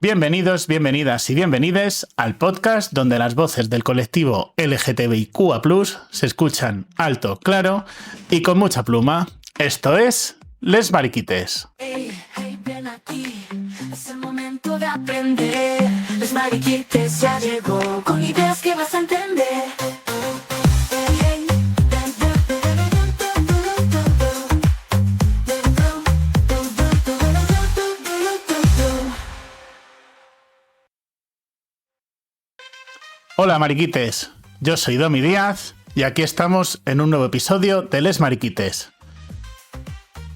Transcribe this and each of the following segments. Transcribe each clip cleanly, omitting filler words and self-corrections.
Bienvenidos, bienvenidas y bienvenides al podcast donde las voces del colectivo LGTBIQA+ se escuchan alto, claro y con mucha pluma. Esto es Les Mariquites. Hey, hey, ven aquí, es el momento de aprender. Les Mariquites ya llegó, con ideas que vas a entender. Hola Mariquites, yo soy Domi Díaz y aquí estamos en un nuevo episodio de Les Mariquites,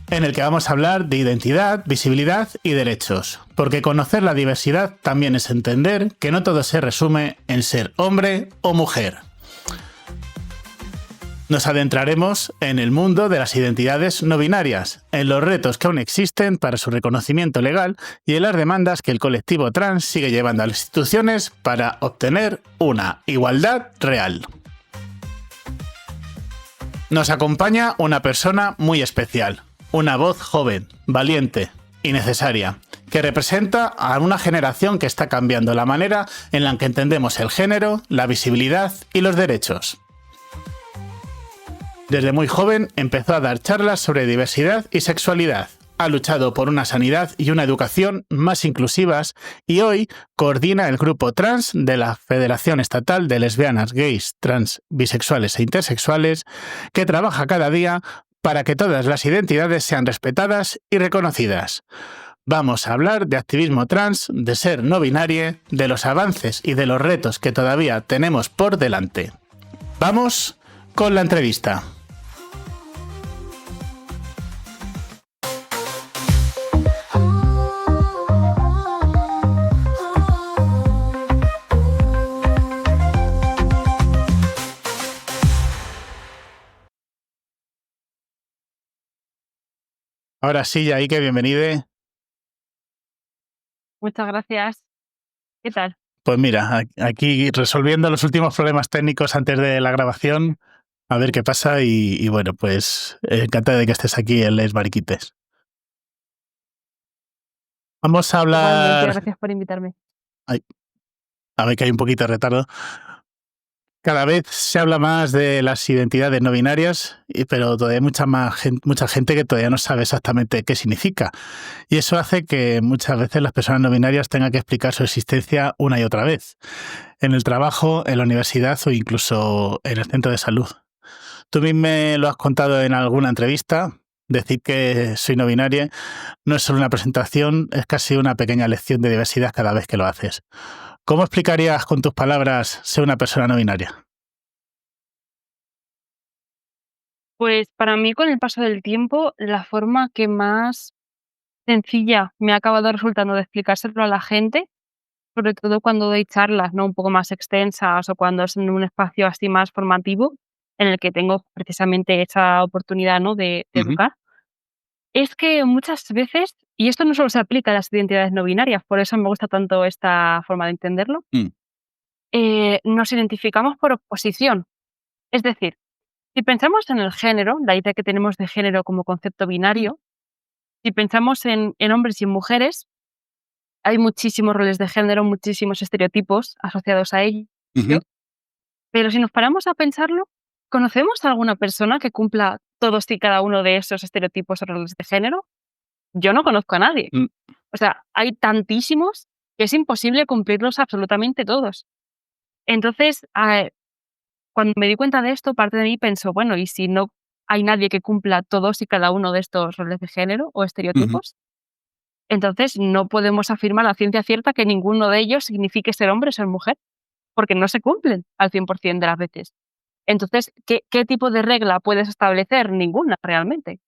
en el que vamos a hablar de identidad, visibilidad y derechos, porque conocer la diversidad también es entender que no todo se resume en ser hombre o mujer. Nos adentraremos en el mundo de las identidades no binarias, en los retos que aún existen para su reconocimiento legal y en las demandas que el colectivo trans sigue llevando a las instituciones para obtener una igualdad real. Nos acompaña una persona muy especial, una voz joven, valiente y necesaria, que representa a una generación que está cambiando la manera en la que entendemos el género, la visibilidad y los derechos. Desde muy joven empezó a dar charlas sobre diversidad y sexualidad. Ha luchado por una sanidad y una educación más inclusivas y hoy coordina el grupo trans de la Federación Estatal de Lesbianas, Gays, Trans, Bisexuales e Intersexuales, que trabaja cada día para que todas las identidades sean respetadas y reconocidas. Vamos a hablar de activismo trans, de ser no binario, de los avances y de los retos que todavía tenemos por delante. Vamos con la entrevista. Ahora sí, Yaike, bienvenida. Muchas gracias. ¿Qué tal? Pues mira, aquí resolviendo los últimos problemas técnicos antes de la grabación, a ver qué pasa y bueno, pues encantada de que estés aquí en Les Mariquites. Vamos a Igualmente, hablar... gracias por invitarme. A ver que hay un poquito de retardo. Cada vez se habla más de las identidades no binarias, pero todavía hay mucha gente que todavía no sabe exactamente qué significa. Y eso hace que muchas veces las personas no binarias tengan que explicar su existencia una y otra vez, en el trabajo, en la universidad o incluso en el centro de salud. Tú mismo me lo has contado en alguna entrevista. Decir que soy no binaria no es solo una presentación, es casi una pequeña lección de diversidad cada vez que lo haces. ¿Cómo explicarías con tus palabras ser una persona no binaria? Pues para mí, con el paso del tiempo, la forma que más sencilla me ha acabado resultando de explicárselo a la gente, sobre todo cuando doy charlas, ¿no?, un poco más extensas o cuando es en un espacio así más formativo, en el que tengo precisamente esa oportunidad, ¿no?, de educar, es que muchas veces, y esto no solo se aplica a las identidades no binarias, por eso me gusta tanto esta forma de entenderlo, nos identificamos por oposición. Es decir, si pensamos en el género, la idea que tenemos de género como concepto binario, si pensamos en hombres y en mujeres, hay muchísimos roles de género, muchísimos estereotipos asociados a ello. Pero si nos paramos a pensarlo, ¿conocemos a alguna persona que cumpla todos y cada uno de esos estereotipos o roles de género? Yo no conozco a nadie. O sea, hay tantísimos que es imposible cumplirlos absolutamente todos. Entonces, cuando me di cuenta de esto, parte de mí pensó, bueno, ¿y si no hay nadie que cumpla todos y cada uno de estos roles de género o estereotipos? Entonces no podemos afirmar a ciencia cierta que ninguno de ellos signifique ser hombre o ser mujer, porque no se cumplen al 100% de las veces. Entonces, ¿qué tipo de regla puedes establecer? Ninguna, realmente.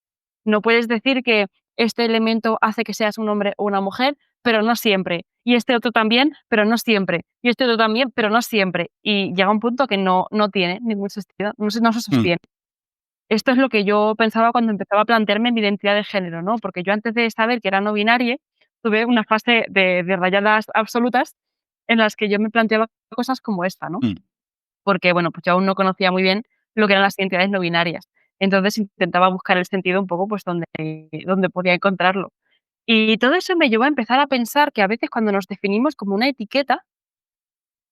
No puedes decir que este elemento hace que seas un hombre o una mujer, pero no siempre. Y este otro también, pero no siempre. Y este otro también, pero no siempre. Y llega un punto que no tiene ningún sentido, no se sostiene. Esto es lo que yo pensaba cuando empezaba a plantearme mi identidad de género, ¿no? Porque yo, antes de saber que era no binaria, tuve una fase de rayadas absolutas en las que yo me planteaba cosas como esta, ¿no? Porque, bueno, pues yo aún no conocía muy bien lo que eran las identidades no binarias. Entonces intentaba buscar el sentido un poco, pues, donde podía encontrarlo. Y todo eso me llevó a empezar a pensar que a veces cuando nos definimos como una etiqueta,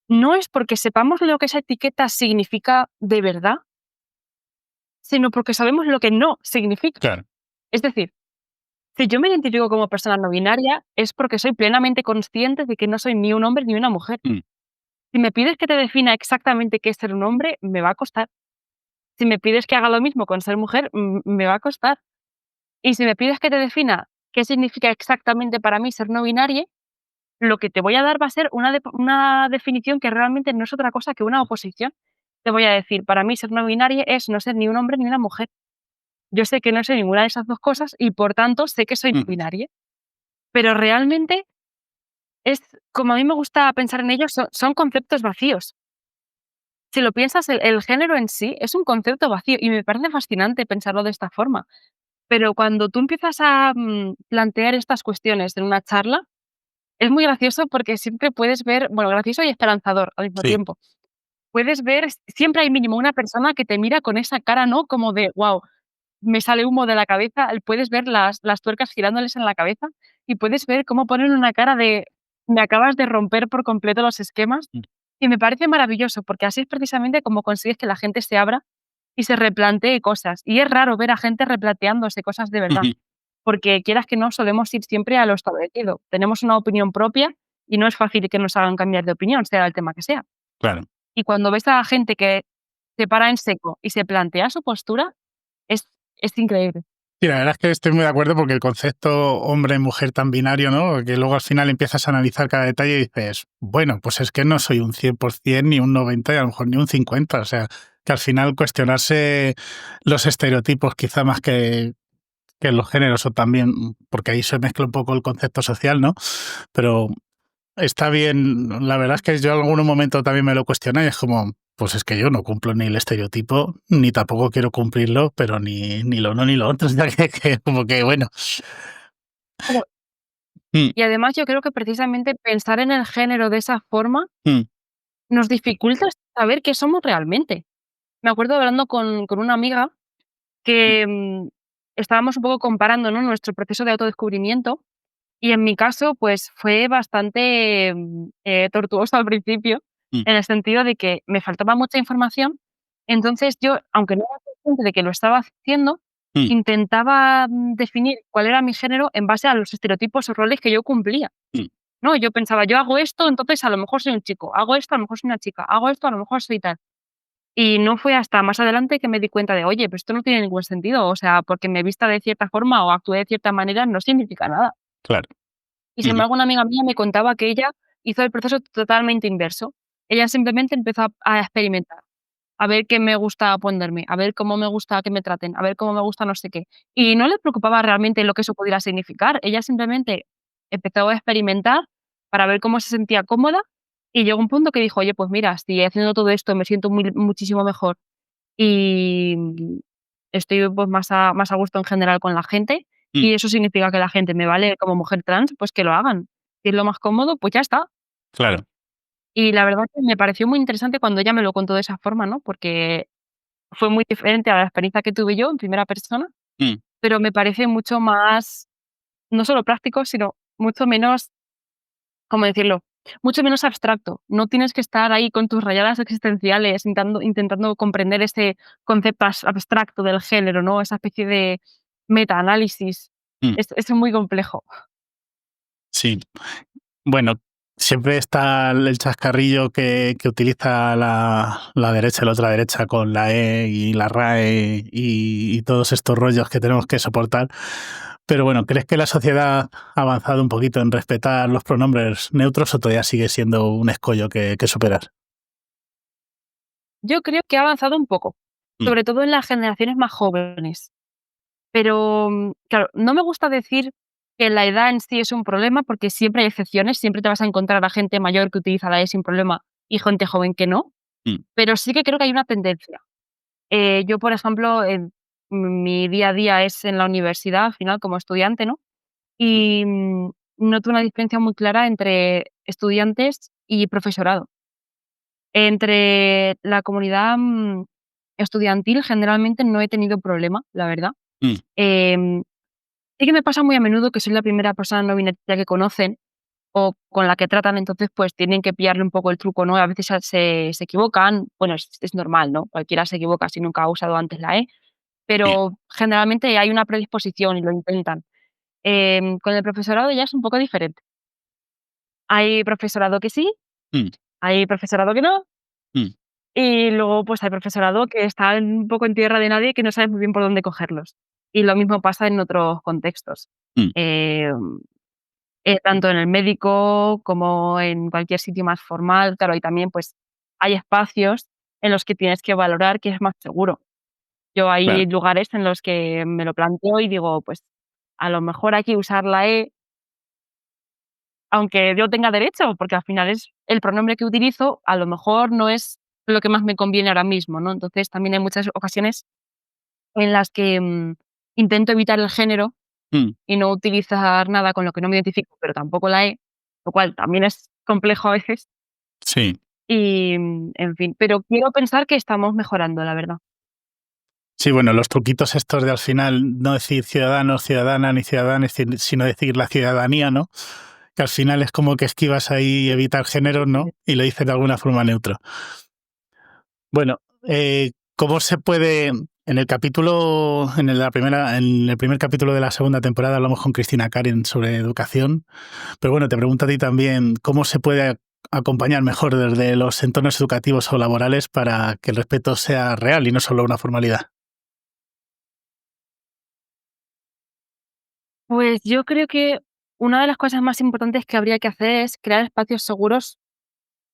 no es porque sepamos lo que esa etiqueta significa de verdad, sino porque sabemos lo que no significa. Claro. Es decir, si yo me identifico como persona no binaria, es porque soy plenamente consciente de que no soy ni un hombre ni una mujer. Mm. Si me pides que te defina exactamente qué es ser un hombre, me va a costar. Si me pides que haga lo mismo con ser mujer, me va a costar. Y si me pides que te defina qué significa exactamente para mí ser no binario, lo que te voy a dar va a ser una definición que realmente no es otra cosa que una oposición. Te voy a decir, para mí ser no binario es no ser ni un hombre ni una mujer. Yo sé que no soy ninguna de esas dos cosas y por tanto sé que soy no Mm. binaria. Pero realmente es, como a mí me gusta pensar en ellos, son conceptos vacíos. Si lo piensas, el género en sí es un concepto vacío y me parece fascinante pensarlo de esta forma. Pero cuando tú empiezas a plantear estas cuestiones en una charla, es muy gracioso porque siempre puedes ver, bueno, gracioso y esperanzador al mismo Sí. tiempo. Puedes ver, siempre hay mínimo una persona que te mira con esa cara, ¿no? Como de, wow, me sale humo de la cabeza. Puedes ver las tuercas girándoles en la cabeza y puedes ver cómo ponen una cara de, me acabas de romper por completo los esquemas. Mm. Y me parece maravilloso porque así es precisamente como consigues que la gente se abra y se replantee cosas. Y es raro ver a gente replanteándose cosas de verdad, Ujú. porque quieras que no, solemos ir siempre a lo establecido. Tenemos una opinión propia y no es fácil que nos hagan cambiar de opinión, sea el tema que sea. Claro. Y cuando ves a gente que se para en seco y se plantea su postura, es, es increíble. Sí, la verdad es que estoy muy de acuerdo porque el concepto hombre-mujer tan binario, ¿no? Que luego al final empiezas a analizar cada detalle y dices, bueno, pues es que no soy un 100% ni un 90% y a lo mejor ni un 50%. O sea, que al final cuestionarse los estereotipos quizá más que los géneros o también, porque ahí se mezcla un poco el concepto social, ¿no? Pero está bien, la verdad es que yo en algún momento también me lo cuestioné y es como, pues es que yo no cumplo ni el estereotipo, ni tampoco quiero cumplirlo, pero ni lo uno ni lo otro, o sea, que como que bueno. Claro. Mm. Y además yo creo que precisamente pensar en el género de esa forma Mm. nos dificulta saber qué somos realmente. Me acuerdo hablando con una amiga que estábamos un poco comparando, ¿no?, nuestro proceso de autodescubrimiento. Y en mi caso, pues fue bastante, tortuoso al principio, Mm. en el sentido de que me faltaba mucha información. Entonces yo, aunque no era consciente de que lo estaba haciendo, Mm. intentaba, definir cuál era mi género en base a los estereotipos o roles que yo cumplía, Mm. ¿no? Yo pensaba, yo hago esto, entonces a lo mejor soy un chico, hago esto, a lo mejor soy una chica, hago esto, a lo mejor soy tal. Y no fue hasta más adelante que me di cuenta de, oye, pues esto no tiene ningún sentido, o sea, porque me vista de cierta forma o actúe de cierta manera no significa nada. Claro. Y sin Ujú. embargo, una amiga mía me contaba que ella hizo el proceso totalmente inverso. Ella simplemente empezó a experimentar, a ver qué me gusta ponerme, a ver cómo me gusta que me traten, a ver cómo me gusta no sé qué. Y no le preocupaba realmente lo que eso pudiera significar. Ella simplemente empezó a experimentar para ver cómo se sentía cómoda y llegó un punto que dijo, oye, pues mira, si haciendo todo esto me siento muchísimo mejor y estoy, pues, más a gusto en general con la gente, Mm. y eso significa que la gente me vale como mujer trans, pues que lo hagan. Si es lo más cómodo, pues ya está. Claro. Y la verdad que me pareció muy interesante cuando ella me lo contó de esa forma, ¿no? Porque fue muy diferente a la experiencia que tuve yo en primera persona, Mm. pero me parece mucho más, no solo práctico, sino mucho menos, ¿cómo decirlo? Mucho menos abstracto. No tienes que estar ahí con tus rayadas existenciales intentando comprender ese concepto abstracto del género, ¿no? Esa especie de metaanálisis. Mm. Es muy complejo. Sí. Bueno, siempre está el chascarrillo que utiliza la derecha y la otra derecha con la E y la RAE y todos estos rollos que tenemos que soportar. Pero bueno, ¿crees que la sociedad ha avanzado un poquito en respetar los pronombres neutros o todavía sigue siendo un escollo que superar? Yo creo que ha avanzado un poco, Mm. sobre todo en las generaciones más jóvenes. Pero, claro, no me gusta decir que la edad en sí es un problema, porque siempre hay excepciones, siempre te vas a encontrar a gente mayor que utiliza la E sin problema y gente joven que no, Mm. pero sí que creo que hay una tendencia. Yo, por ejemplo, mi día a día es en la universidad, al final, como estudiante, ¿no? Mm. Y, noto una diferencia muy clara entre estudiantes y profesorado. Entre la comunidad, estudiantil, generalmente no he tenido problema, la verdad. Mm. Em, Sí que me pasa muy a menudo que soy la primera persona no binaria que conocen o con la que tratan, entonces, pues, tienen que pillarle un poco el truco, ¿no? A veces se equivocan, bueno, es normal, ¿no? Cualquiera se equivoca si nunca ha usado antes la E, Sí. pero generalmente hay una predisposición y lo intentan. Con el profesorado ya es un poco diferente. Hay profesorado que sí, Mm, hay profesorado que no, mm, y luego, pues, hay profesorado que está un poco en tierra de nadie, que no sabes muy bien por dónde cogerlos. Y lo mismo pasa en otros contextos. mm. Em, Tanto en el médico como en cualquier sitio más formal. Claro, y también, pues, hay espacios en los que tienes que valorar qué es más seguro. Yo Claro. hay lugares en los que me lo planteo y digo, pues, a lo mejor hay que usar la E, aunque yo tenga derecho, porque al final es el pronombre que utilizo, a lo mejor no es lo que más me conviene ahora mismo, ¿no? Entonces, también hay muchas ocasiones en las que, intento evitar el género Mm, y no utilizar nada con lo que no me identifico, pero tampoco la E, lo cual también es complejo a veces. sí. Y, en fin, pero quiero pensar que estamos mejorando, la verdad. Sí, bueno, los truquitos estos de al final no decir ciudadanos, ciudadana ni ciudadanos, sino decir la ciudadanía, ¿no? Que al final es como que esquivas ahí evitar géneros, ¿no? Y lo dices de alguna forma neutro. Bueno, ¿cómo se puede en el capítulo, en el primer capítulo de la segunda temporada hablamos con Cristina Karen sobre educación, pero bueno, te pregunto a ti también, ¿cómo se puede acompañar mejor desde los entornos educativos o laborales para que el respeto sea real y no solo una formalidad? Pues yo creo que una de las cosas más importantes que habría que hacer es crear espacios seguros,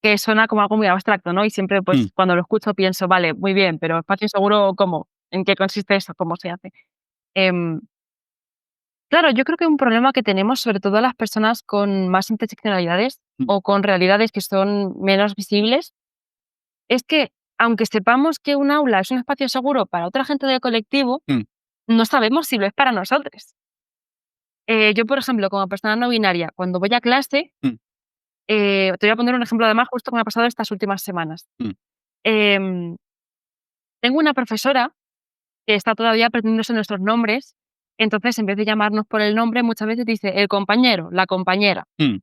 que suena como algo muy abstracto, ¿no? Y siempre, Mm, pues, cuando lo escucho pienso, vale, muy bien, pero espacio seguro, ¿cómo? ¿En qué consiste eso? ¿Cómo se hace? Em, claro, yo creo que un problema que tenemos, sobre todo las personas con más interseccionalidades mm, o con realidades que son menos visibles, es que aunque sepamos que un aula es un espacio seguro para otra gente del colectivo, mm, no sabemos si lo es para nosotros. Yo, por ejemplo, como persona no binaria, cuando voy a clase, mm, te voy a poner un ejemplo además justo que me ha pasado estas últimas semanas. mm. Em, Tengo una profesora que está todavía aprendiéndose nuestros nombres, entonces en vez de llamarnos por el nombre, muchas veces dice el compañero, la compañera. Mm,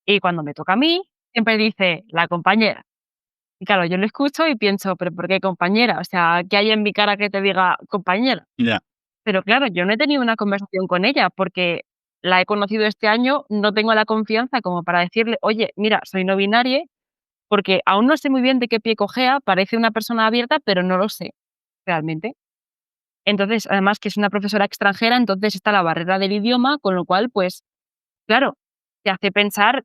Y cuando me toca a mí, siempre dice la compañera. Y claro, yo lo escucho y pienso, pero ¿por qué compañera? O sea, ¿qué hay en mi cara que te diga compañera? ya. Pero claro, yo no he tenido una conversación con ella porque la he conocido este año, no tengo la confianza como para decirle, oye, mira, soy no binaria, porque aún no sé muy bien de qué pie cojea, parece una persona abierta, pero no lo sé realmente. Entonces, además que es una profesora extranjera, entonces está la barrera del idioma, con lo cual, pues, claro, te hace pensar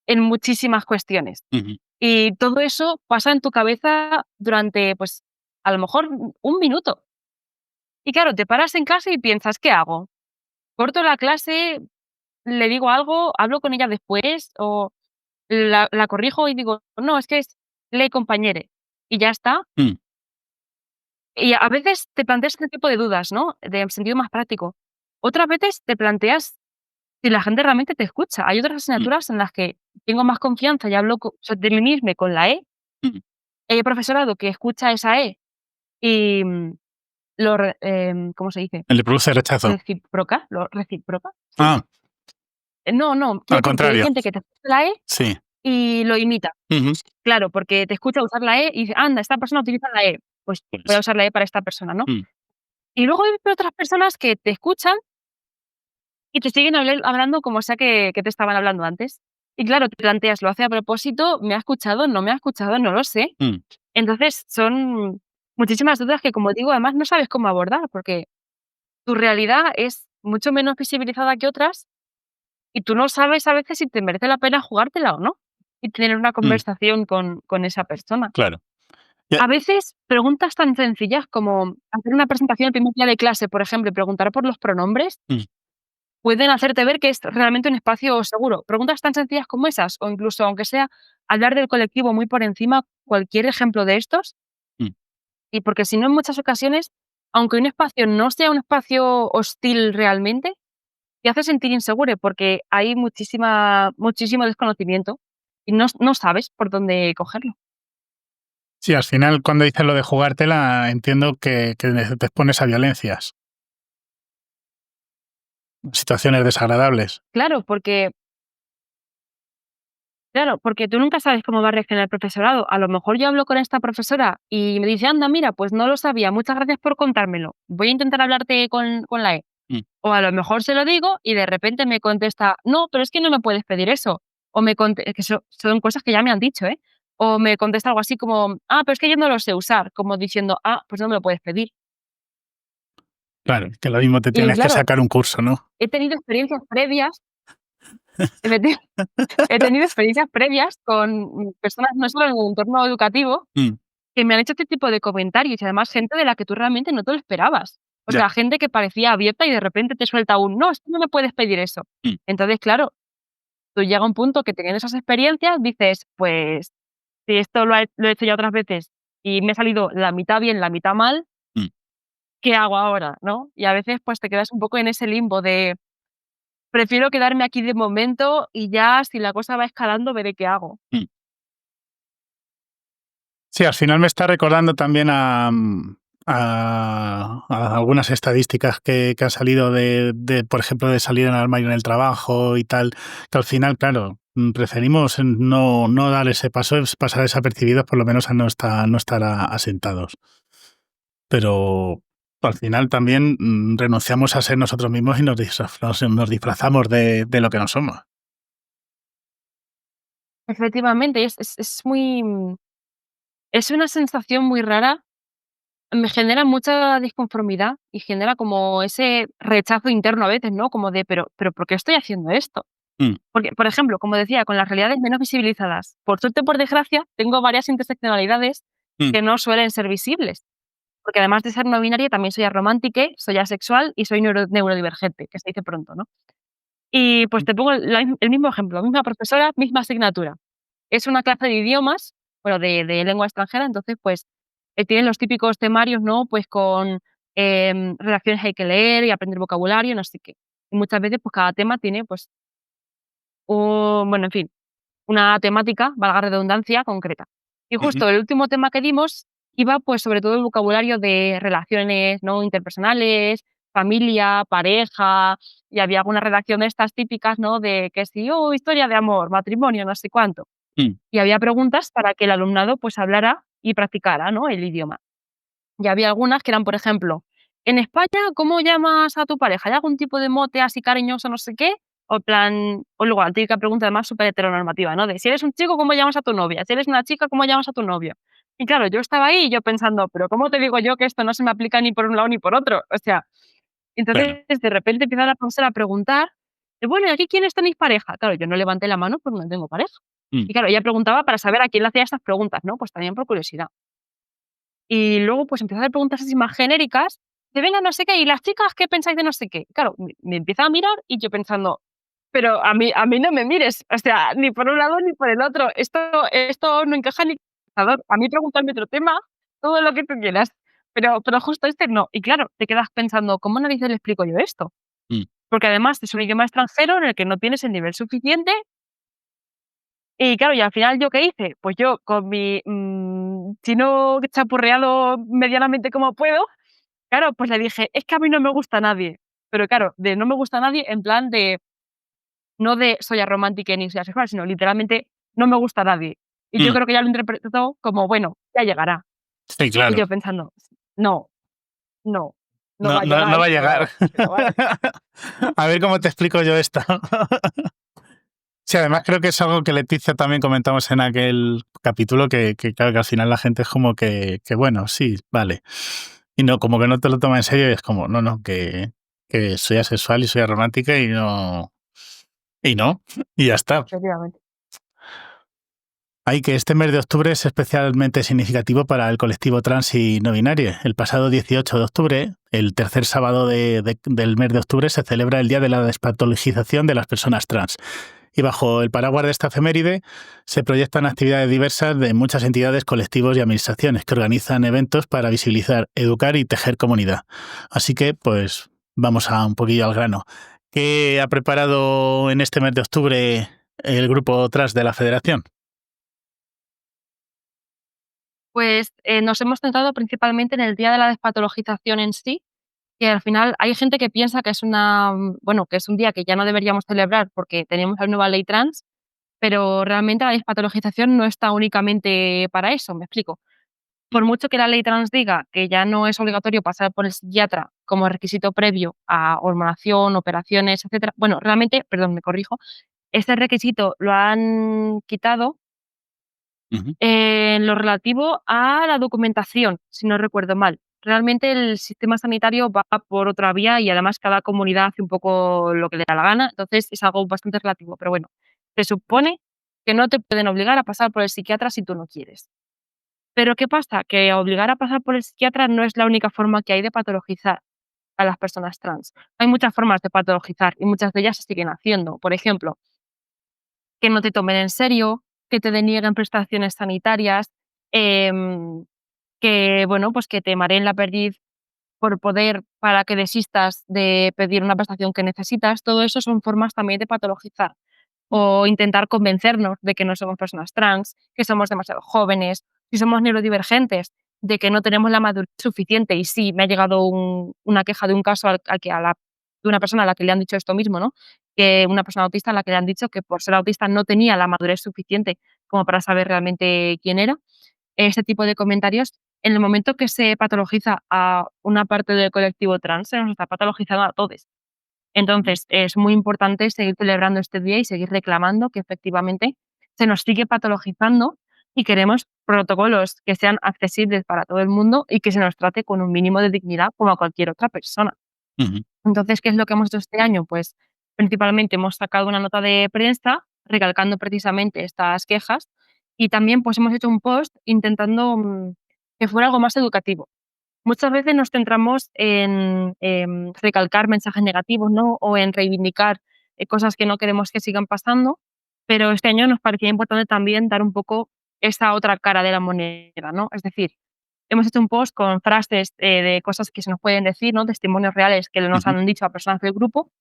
en muchísimas cuestiones. Ujú, Y todo eso pasa en tu cabeza durante, pues, a lo mejor un minuto. Y claro, te paras en casa y piensas, ¿qué hago? ¿Corto la clase? ¿Le digo algo? ¿Hablo con ella después? ¿O la corrijo y digo, no, es que es le compañere? Y ya está. mm, Y a veces te planteas este tipo de dudas, ¿no? De sentido más práctico. Otras veces te planteas si la gente realmente te escucha. Hay otras mm, asignaturas en las que tengo más confianza y hablo de mí misma con la E. mm. Hay profesorado que escucha esa E y ¿cómo se dice? Le produce rechazo. Reciproca, lo reciproca, sí. Ah, No, no, quiero al decir que hay contrario. gente que te escucha la E Sí. y lo imita. Ujú. Claro, porque te escucha usar la E y dice: "Anda, esta persona utiliza la E, pues voy a Pues, usar la E para esta persona", ¿no? mm, Y luego hay otras personas que te escuchan y te siguen hablando como sea que te estaban hablando antes. Y claro, te planteas, ¿lo hace a propósito? ¿Me ha escuchado? ¿No me ha escuchado? No lo sé. mm. Entonces, son muchísimas dudas que, como digo, además no sabes cómo abordar, porque tu realidad es mucho menos visibilizada que otras y tú no sabes a veces si te merece la pena jugártela o no, y tener una Mm, conversación con esa persona. claro. Ya, A veces, preguntas tan sencillas como hacer una presentación el primer día de clase, por ejemplo, y preguntar por los pronombres, mm, pueden hacerte ver que es realmente un espacio seguro. Preguntas tan sencillas como esas, o incluso, aunque sea hablar del colectivo muy por encima, cualquier ejemplo de estos, mm. y porque si no, en muchas ocasiones, aunque un espacio no sea un espacio hostil realmente, te hace sentir inseguro porque hay muchísimo desconocimiento y no sabes por dónde cogerlo. Sí, al final, cuando dices lo de jugártela, entiendo que te expones a violencias. situaciones desagradables. Claro, porque tú nunca sabes cómo va a reaccionar el profesorado. A lo mejor yo hablo con esta profesora y me dice: "Anda, mira, pues no lo sabía, muchas gracias por contármelo. Voy a intentar hablarte con la E". Mm. O a lo mejor se lo digo y de repente me contesta: "No, pero es que no me puedes pedir eso". O que son cosas que ya me han dicho, ¿eh? O me contesta algo así como: "Ah, pero es que yo no lo sé usar", como diciendo: "Ah, pues no me lo puedes pedir". Claro, que lo mismo te Y tienes que claro, sacar un curso, ¿no? he tenido experiencias previas efecti he tenido experiencias previas con personas, no solo en el entorno educativo, Mm, que me han hecho este tipo de comentarios, y además gente de la que tú realmente no te lo esperabas. O ya. sea, gente que parecía abierta y de repente te suelta un: "No, es que no me puedes pedir eso". Mm, Entonces, claro, tú llega un punto que teniendo esas experiencias dices: "Pues, si esto lo he hecho ya otras veces y me ha salido la mitad bien, la mitad mal, mm, ¿qué hago ahora?", ¿no? Y a veces, pues, te quedas un poco en ese limbo de: "Prefiero quedarme aquí de momento y ya si la cosa va escalando veré qué hago". mm. Sí, al final me está recordando también a algunas estadísticas que han salido por ejemplo, de salir en armario en el trabajo y tal, que al final, claro, preferimos no dar ese paso, es pasar desapercibidos, por lo menos a no estar asentados. Pero al final también renunciamos a ser nosotros mismos y nos disfrazamos de lo que no somos. Efectivamente, es muy es una sensación muy rara, me genera mucha disconformidad y genera como ese rechazo interno a veces, ¿no? Como de: "Pero, ¿por qué estoy haciendo esto?". Mm, Porque, por ejemplo, como decía, con las realidades menos visibilizadas, por suerte o por desgracia, tengo varias interseccionalidades mm, que no suelen ser visibles, porque además de ser no binaria, también soy aromántique, soy asexual y soy neurodivergente, que se dice pronto, ¿no? Y pues mm, te pongo el mismo ejemplo, misma profesora, misma asignatura. Es una clase de idiomas, bueno, de lengua extranjera, entonces, pues, tienen los típicos temarios, ¿no? Pues con, redacciones hay que leer y aprender vocabulario, no sé qué. Y muchas veces, pues, cada tema tiene, pues, bueno, en fin, una temática, valga la redundancia, concreta. Y ujú, justo el último tema que dimos iba, pues, sobre todo el vocabulario de relaciones, ¿no? Interpersonales, familia, pareja, y había alguna redacción de estas típicas, ¿no? De que si, historia de amor, matrimonio, no sé cuánto. mm, Y había preguntas para que el alumnado, pues, hablara y practicara, ¿no? El idioma. Y había algunas que eran, por ejemplo: "En España, ¿cómo llamas a tu pareja? ¿Hay algún tipo de mote así cariñoso, no sé qué?". O en plan o luego la típica pregunta además súper heteronormativa, ¿no? De: "Si eres un chico, ¿cómo llamas a tu novia? Si eres una chica, ¿cómo llamas a tu novio?". Y claro, yo estaba ahí y yo pensando: "Pero, ¿cómo te digo yo que esto no se me aplica ni por un lado ni por otro?". O sea, claro. entonces de repente empieza la profesora a preguntar: "Bueno, ¿y aquí quiénes tenéis pareja?". Claro, yo no levanté la mano porque no tengo pareja. Mm, Y claro, ella preguntaba para saber a quién le hacía estas preguntas, ¿no? Pues también por curiosidad. Y luego, pues, empieza a hacer preguntas así más genéricas, de: "Venga, no sé qué, ¿y las chicas qué pensáis de no sé qué?". Claro, me empieza a mirar y yo pensando: "Pero a mí no me mires, o sea, ni por un lado ni por el otro. Esto no encaja ni". A mí pregúntame otro tema, todo lo que tú quieras, pero justo este no. Y claro, te quedas pensando: "¿Cómo narices le explico yo esto?". mm, Porque además es un idioma extranjero en el que no tienes el nivel suficiente y claro, y al final, ¿yo qué hice? Pues yo con mi, chino chapurreado medianamente como puedo, claro, pues le dije: "Es que a mí no me gusta nadie". Pero claro, de no me gusta nadie en plan de, no de soy aromántica ni soy asexual, sino literalmente no me gusta nadie. Y yo mm. creo que ella lo interpretó como, bueno, ya llegará. Sí, Y claro. yo pensando: "No, no, no No, va a no llegar, va a llegar. pero vale". A ver cómo te explico yo esto. Sí, además creo que es algo que Leticia también comentamos en aquel capítulo claro, que al final la gente es como que bueno, sí, vale. Y no, como que no te lo toma en serio y es como, no, que soy asexual y soy romántica y no, y ya está. Efectivamente. Hay que este mes de octubre es especialmente significativo para el colectivo trans y no binario. El pasado 18 de octubre, el tercer sábado del mes de octubre, se celebra el Día de la Despatologización de las Personas Trans. Y bajo el paraguas de esta efeméride se proyectan actividades diversas de muchas entidades, colectivos y administraciones que organizan eventos para visibilizar, educar y tejer comunidad. Así que, pues, vamos a un poquillo al grano. ¿Qué ha preparado en este mes de octubre el grupo trans de la Federación? Pues, nos hemos centrado principalmente en el día de la despatologización en sí, que al final hay gente que piensa que es bueno, que es un día que ya no deberíamos celebrar porque tenemos la nueva ley trans, pero realmente la despatologización no está únicamente para eso, me explico. Por mucho que la ley trans diga que ya no es obligatorio pasar por el psiquiatra como requisito previo a hormonación, operaciones, etcétera. Bueno, realmente, perdón, me corrijo, este requisito lo han quitado Ujú, en lo relativo a la documentación, si no recuerdo mal. Realmente el sistema sanitario va por otra vía y además cada comunidad hace un poco lo que le da la gana, entonces es algo bastante relativo, pero bueno, se supone que no te pueden obligar a pasar por el psiquiatra si tú no quieres. Pero ¿qué pasa? Que obligar a pasar por el psiquiatra no es la única forma que hay de patologizar a las personas trans. Hay muchas formas de patologizar y muchas de ellas se siguen haciendo. Por ejemplo, que no te tomen en serio, que te denieguen prestaciones sanitarias, em, que, bueno, pues que te mareen la perdiz por poder para que desistas de pedir una prestación que necesitas. Todo eso son formas también de patologizar o intentar convencernos de que no somos personas trans, que somos demasiado jóvenes, si somos neurodivergentes, de que no tenemos la madurez suficiente. Y sí, me ha llegado una queja de un caso de una persona a la que le han dicho esto mismo, ¿no? Que una persona autista a la que le han dicho que por ser autista no tenía la madurez suficiente como para saber realmente quién era. Este tipo de comentarios, en el momento que se patologiza a una parte del colectivo trans, se nos está patologizando a todos. Entonces, es muy importante seguir celebrando este día y seguir reclamando que efectivamente se nos sigue patologizando y queremos protocolos que sean accesibles para todo el mundo y que se nos trate con un mínimo de dignidad como a cualquier otra persona. ujú, Entonces, ¿qué es lo que hemos hecho este año? Pues principalmente hemos sacado una nota de prensa recalcando precisamente estas quejas y también pues hemos hecho un post intentando que fuera algo más educativo. Muchas veces nos centramos en recalcar mensajes negativos, ¿no? O en reivindicar cosas que no queremos que sigan pasando, pero este año nos parecía importante también dar un poco esa otra cara de la moneda, ¿no? Es decir, hemos hecho un post con frases de cosas que se nos pueden decir, ¿no? Testimonios reales que nos ujú. han dicho a personas del grupo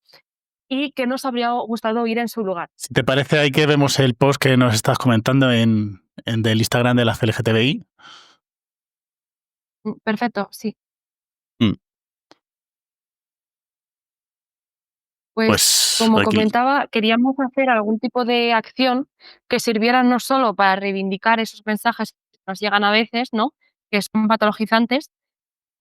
y que nos habría gustado oír en su lugar. Si te parece, ahí que vemos el post que nos estás comentando del Instagram de la CLGTBI. Perfecto, sí. Mm, Pues, Pues como aquí. comentaba, queríamos hacer algún tipo de acción que sirviera no solo para reivindicar esos mensajes que nos llegan a veces, ¿no? Que son patologizantes,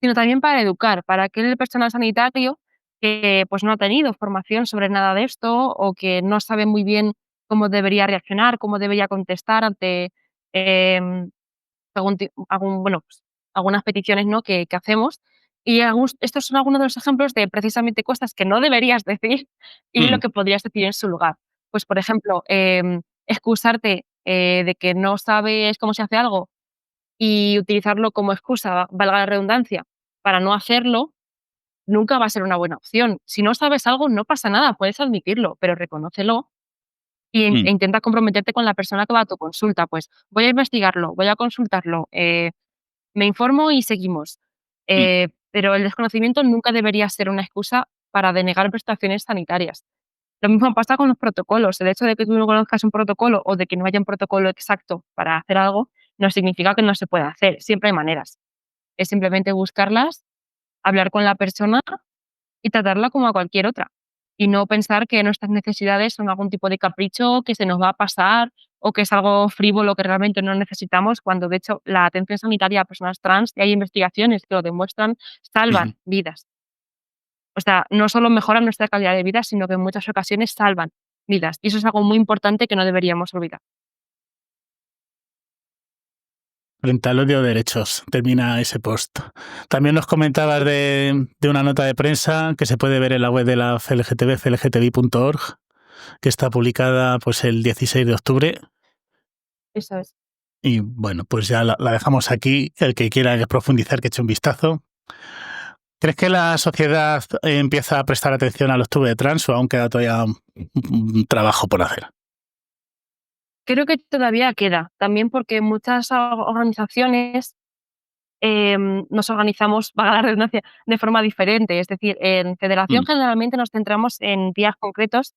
sino también para educar, para aquel personal sanitario que pues no ha tenido formación sobre nada de esto o que no sabe muy bien cómo debería reaccionar, cómo debería contestar ante em, bueno, pues, algunas peticiones, ¿no? que hacemos. Y estos son algunos de los ejemplos de precisamente cosas que no deberías decir y lo Mm, que podrías decir en su lugar. Pues, por ejemplo, excusarte de que no sabes cómo se hace algo y utilizarlo como excusa, valga la redundancia, para no hacerlo, nunca va a ser una buena opción. Si no sabes algo, no pasa nada, puedes admitirlo, pero reconócelo e mm, intenta comprometerte con la persona que va a tu consulta. Pues voy a investigarlo, voy a consultarlo, me informo y seguimos. mm, Pero el desconocimiento nunca debería ser una excusa para denegar prestaciones sanitarias. Lo mismo pasa con los protocolos. El hecho de que tú no conozcas un protocolo o de que no haya un protocolo exacto para hacer algo no significa que no se pueda hacer. Siempre hay maneras. Es simplemente buscarlas, hablar con la persona y tratarla como a cualquier otra. Y no pensar que nuestras necesidades son algún tipo de capricho que se nos va a pasar o que es algo frívolo que realmente no necesitamos, cuando de hecho la atención sanitaria a personas trans, y hay investigaciones que lo demuestran, ujú. salvan vidas. O sea, no solo mejoran nuestra calidad de vida, sino que en muchas ocasiones salvan vidas. Y eso es algo muy importante que no deberíamos olvidar. Frente al odio de derechos, termina ese post. También nos comentabas de una nota de prensa que se puede ver en la web de la CLGTB, clgtbi.org, que está publicada pues el 16 de octubre. Eso es. Y bueno, pues ya la dejamos aquí. El que quiera profundizar, que eche un vistazo. ¿Crees que la sociedad empieza a prestar atención al octubre de trans o aún queda todavía un trabajo por hacer? Creo que todavía queda, también porque muchas organizaciones nos organizamos, valga la redundancia, de forma diferente. Es decir, en federación Mm, generalmente nos centramos en días concretos,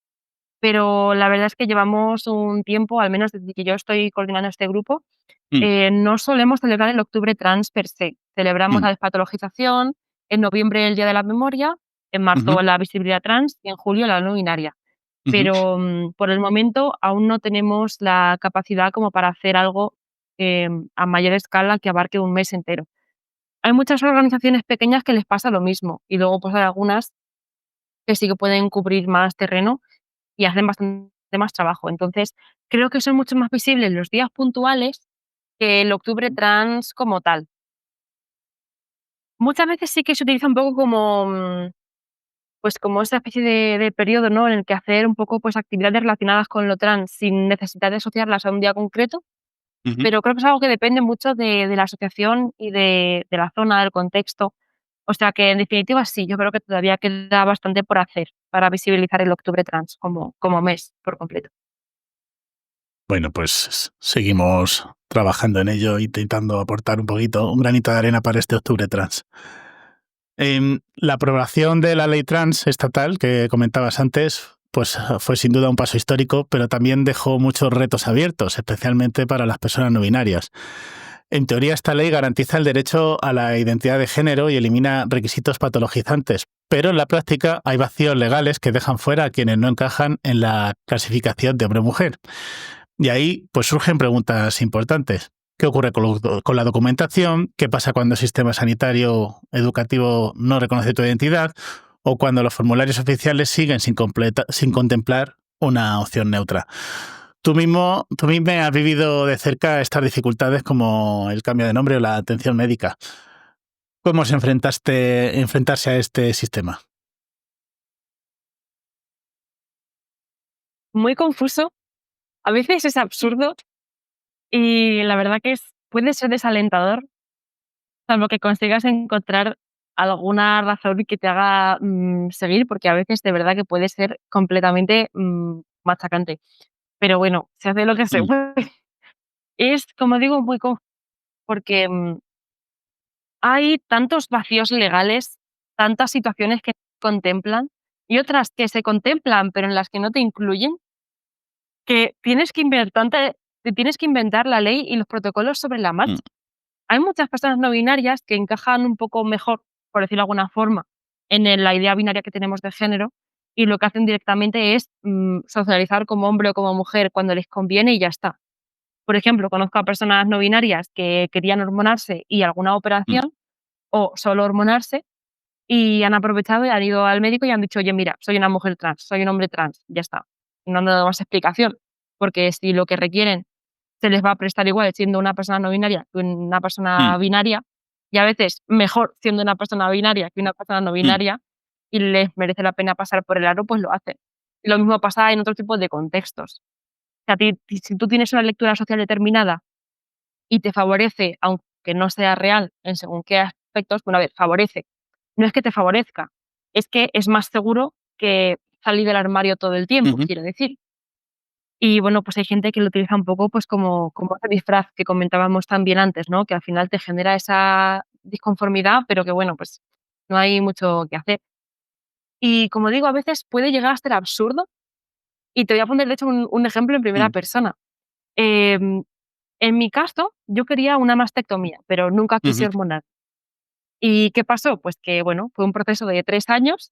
pero la verdad es que llevamos un tiempo, al menos desde que yo estoy coordinando este grupo, mm, no solemos celebrar el octubre trans per se. Celebramos mm, la despatologización, en noviembre el Día de la Memoria, en marzo Ujú, la visibilidad trans y en julio la no binaria. ujú. Pero por el momento aún no tenemos la capacidad como para hacer algo a mayor escala que abarque un mes entero. Hay muchas organizaciones pequeñas que les pasa lo mismo y luego pues hay algunas que sí que pueden cubrir más terreno y hacen bastante más trabajo. Entonces, creo que son mucho más visibles los días puntuales que el octubre trans como tal. Muchas veces sí que se utiliza un poco como, pues como esta especie de periodo, ¿no? En el que hacer un poco pues actividades relacionadas con lo trans sin necesidad de asociarlas a un día concreto, Ujú. pero creo que es algo que depende mucho de la asociación y de la zona, del contexto. O sea que en definitiva sí, yo creo que todavía queda bastante por hacer para visibilizar el octubre trans como mes por completo. Bueno, pues seguimos trabajando en ello, intentando aportar un poquito, un granito de arena para este octubre trans. La aprobación de la ley trans estatal que comentabas antes, pues fue sin duda un paso histórico, pero también dejó muchos retos abiertos, especialmente para las personas no binarias. En teoría, esta ley garantiza el derecho a la identidad de género y elimina requisitos patologizantes, pero en la práctica hay vacíos legales que dejan fuera a quienes no encajan en la clasificación de hombre o mujer. Y ahí pues surgen preguntas importantes. ¿Qué ocurre con la documentación? ¿Qué pasa cuando el sistema sanitario educativo no reconoce tu identidad? ¿O cuando los formularios oficiales siguen sin contemplar una opción neutra? Tú mismo has vivido de cerca estas dificultades como el cambio de nombre o la atención médica. ¿Cómo enfrentarse a este sistema? Muy confuso, a veces es absurdo y la verdad que puede ser desalentador, salvo que consigas encontrar alguna razón que te haga seguir, porque a veces de verdad que puede ser completamente machacante. Pero bueno, se hace lo que se Mm, puede. Es, como digo, muy confuso porque hay tantos vacíos legales, tantas situaciones que contemplan y otras que se contemplan, pero en las que no te incluyen, que te tienes que inventar la ley y los protocolos sobre la mm, marcha. Hay muchas personas no binarias que encajan un poco mejor, por decirlo de alguna forma, la idea binaria que tenemos de género y lo que hacen directamente es socializar como hombre o como mujer cuando les conviene y ya está. Por ejemplo, conozco a personas no binarias que querían hormonarse y alguna mm, operación o solo hormonarse y han aprovechado y han ido al médico y han dicho: "Oye, mira, soy una mujer trans, soy un hombre trans", ya está. No han dado más explicación, porque si lo que requieren se les va a prestar igual siendo una persona no binaria que una mm, persona binaria, y a veces mejor siendo una persona binaria que una persona no mm, binaria, y les merece la pena pasar por el aro, pues lo hacen. Y lo mismo pasa en otro tipo de contextos. O sea, si tú tienes una lectura social determinada y te favorece, aunque no sea real en según qué aspectos, bueno, a ver, favorece. No es que te favorezca, es que es más seguro que salir del armario todo el tiempo, ujú. quiero decir. Y bueno, pues hay gente que lo utiliza un poco pues como ese disfraz que comentábamos también antes, ¿no? Que al final te genera esa disconformidad, pero que bueno, pues no hay mucho que hacer. Y como digo, a veces puede llegar a ser absurdo, y te voy a poner de hecho un ejemplo en primera Mm, persona. Em, en mi caso, yo quería una mastectomía, pero nunca quise ujú, hormonar. ¿Y qué pasó? Pues que, bueno, fue un proceso de 3 años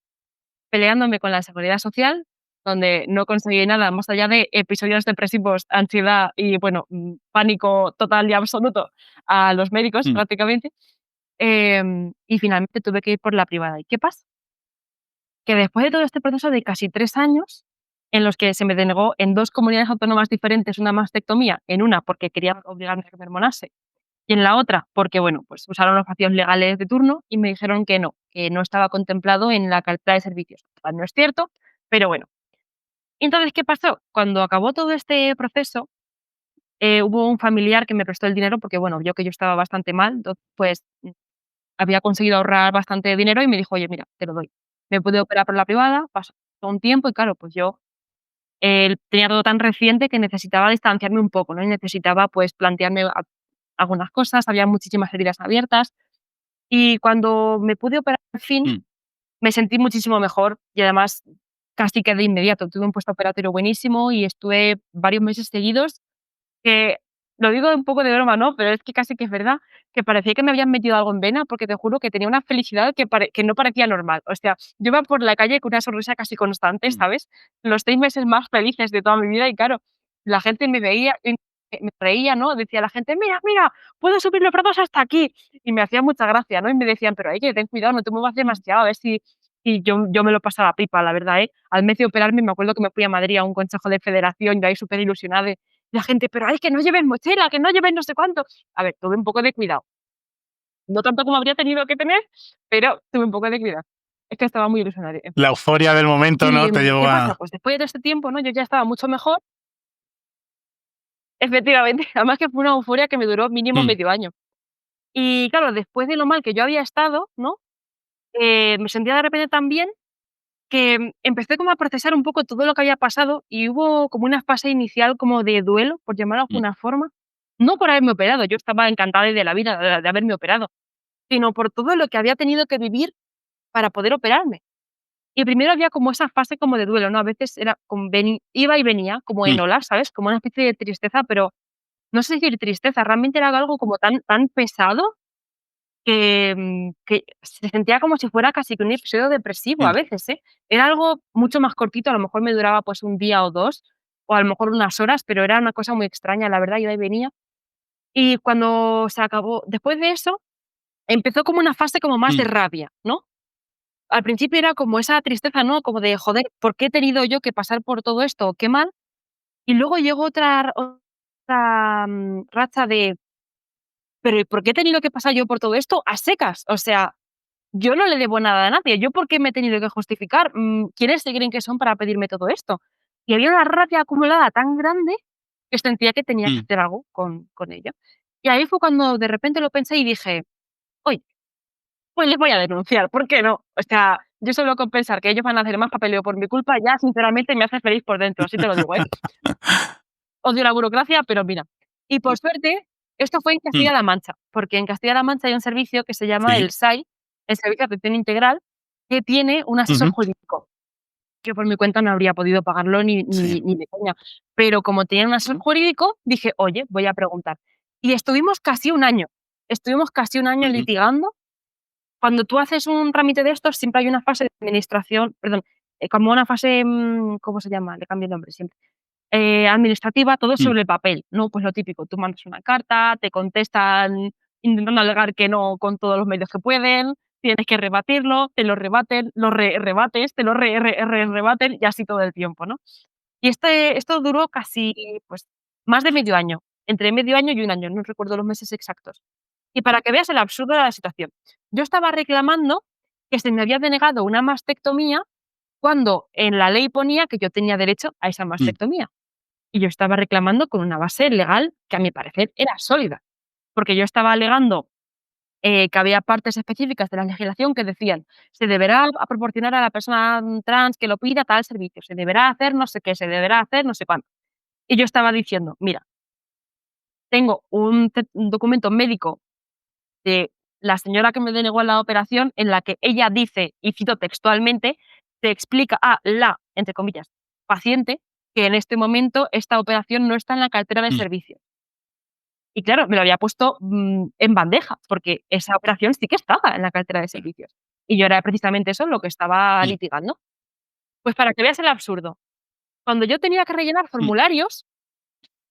peleándome con la Seguridad Social, donde no conseguí nada más allá de episodios depresivos, ansiedad y, bueno, pánico total y absoluto a los médicos, mm, prácticamente, y finalmente tuve que ir por la privada. ¿Y qué pasa? Que después de todo este proceso de casi 3 años, en los que se me denegó en 2 comunidades autónomas diferentes una mastectomía, en una porque querían obligarme a que me hormonase, y en la otra, porque bueno, pues usaron los vacíos legales de turno y me dijeron que no estaba contemplado en la cartera de servicios. Lo cual no es cierto, pero bueno. Entonces, ¿qué pasó? Cuando acabó todo este proceso, hubo un familiar que me prestó el dinero porque, bueno, vio que yo estaba bastante mal, entonces, pues, había conseguido ahorrar bastante dinero y me dijo: "Oye, mira, te lo doy". Me pude operar por la privada, pasó un tiempo y claro, pues yo, tenía todo tan reciente que necesitaba distanciarme un poco, ¿no? Y necesitaba, pues, plantearme algunas cosas, había muchísimas heridas abiertas. Y cuando me pude operar al fin, mm. me sentí muchísimo mejor y además casi que de inmediato. Tuve un postoperatorio buenísimo y estuve varios meses seguidos que lo digo un poco de broma, ¿no? Pero es que casi que es verdad, que parecía que me habían metido algo en vena, porque te juro que tenía una felicidad que no parecía normal. O sea, yo iba por la calle con una sonrisa casi constante, ¿sabes? Los 6 meses más felices de toda mi vida y claro, la gente me veía y me reía, ¿no? Decía la gente: "Mira, mira, puedo subir los brazos hasta aquí". Y me hacía mucha gracia, ¿no? Y me decían: "Pero, que ten cuidado, no te muevas demasiado, a ver si". Y yo me lo pasaba pipa, la verdad, ¿eh? Al mes de operarme, me acuerdo que me fui a Madrid a un consejo de federación, yo ahí superilusionada de la gente: "Pero, ay, que no lleves mochila, que no lleves no sé cuánto". A ver, tuve un poco de cuidado. No tanto como habría tenido que tener, pero tuve un poco de cuidado. Es que estaba muy ilusionada. La euforia del momento, ¿no? ¿Y Te llevó qué pasa? a... Pues después de todo este tiempo, ¿no? Yo ya estaba mucho mejor. Efectivamente, además que fue una euforia que me duró mínimo Mm, medio año. Y claro, después de lo mal que yo había estado, ¿no? Me sentía de repente tan bien que empecé como a procesar un poco todo lo que había pasado y hubo como una fase inicial como de duelo, por llamarlo de mm, alguna forma. No por haberme operado, yo estaba encantada de la vida de haberme operado, sino por todo lo que había tenido que vivir para poder operarme. Y primero había como esa fase como de duelo, ¿no? A veces era como iba y venía como mm, en olas, ¿sabes? Como una especie de tristeza, pero no sé decir tristeza, realmente era algo como tan pesado que se sentía como si fuera casi que un episodio depresivo a mm, veces, ¿eh? Era algo mucho más cortito, a lo mejor me duraba, pues, un día o 2 o a lo mejor unas horas, pero era una cosa muy extraña, la verdad, iba y venía. Y cuando se acabó después de eso, empezó como una fase como más de mm, rabia, ¿no? Al principio era como esa tristeza, ¿no? Como de: "Joder, ¿por qué he tenido yo que pasar por todo esto? Qué mal". Y luego llegó otra racha de: "Pero, ¿y por qué he tenido que pasar yo por todo esto a secas?". O sea, yo no le debo nada a nadie, ¿yo por qué me he tenido que justificar? ¿Quiénes se creen que son para pedirme todo esto? Y había una rabia acumulada tan grande que sentía que tenía que mm. hacer algo con ello. Y ahí fue cuando de repente lo pensé y dije: "Oye, pues les voy a denunciar, ¿por qué no?". O sea, yo solo con pensar que ellos van a hacer más papeleo por mi culpa ya sinceramente me hace feliz por dentro, así te lo digo, ¿eh? Odio la burocracia, pero mira. Y por suerte, esto fue en Mm, Castilla-La Mancha, porque en Castilla-La Mancha hay un servicio que se llama sí. el SAI, el Servicio de Atención Integral, que tiene un asesor Ujú, jurídico. Yo por mi cuenta no habría podido pagarlo ni sí. ni ni de coña. Pero como tenía un asesor jurídico, dije: "Oye, voy a preguntar". Y estuvimos casi un año. Estuvimos casi un año Ujú, litigando. Cuando tú haces un trámite de estos, siempre hay una fase de administración, perdón, como una fase, ¿cómo se llama? Le cambio el nombre siempre. Administrativa, todo mm, sobre el papel, ¿no? Pues lo típico, tú mandas una carta, te contestan intentando alegar que no con todos los medios que pueden, tienes que rebatirlo, te lo rebaten, lo rebates, te lo rebaten y así todo el tiempo, ¿no? Y esto duró casi, pues, más de medio año, entre medio año y un año, no recuerdo los meses exactos. Y para que veas el absurdo de la situación, yo estaba reclamando que se me había denegado una mastectomía cuando en la ley ponía que yo tenía derecho a esa mm, mastectomía. Y yo estaba reclamando con una base legal que a mi parecer era sólida, porque yo estaba alegando, que había partes específicas de la legislación que decían: "Se deberá proporcionar a la persona trans que lo pida tal servicio, se deberá hacer no sé qué, se deberá hacer no sé cuánto". Y yo estaba diciendo: "Mira, tengo un documento médico de la señora que me denegó la operación en la que ella dice, y cito textualmente, se explica a la, entre comillas, paciente, que en este momento esta operación no está en la cartera de mm, servicios". Y claro, me lo había puesto, en bandeja, porque esa operación sí que estaba en la cartera de servicios. Y yo era precisamente eso lo que estaba mm, litigando. Pues para que veas el absurdo, cuando yo tenía que rellenar mm, formularios,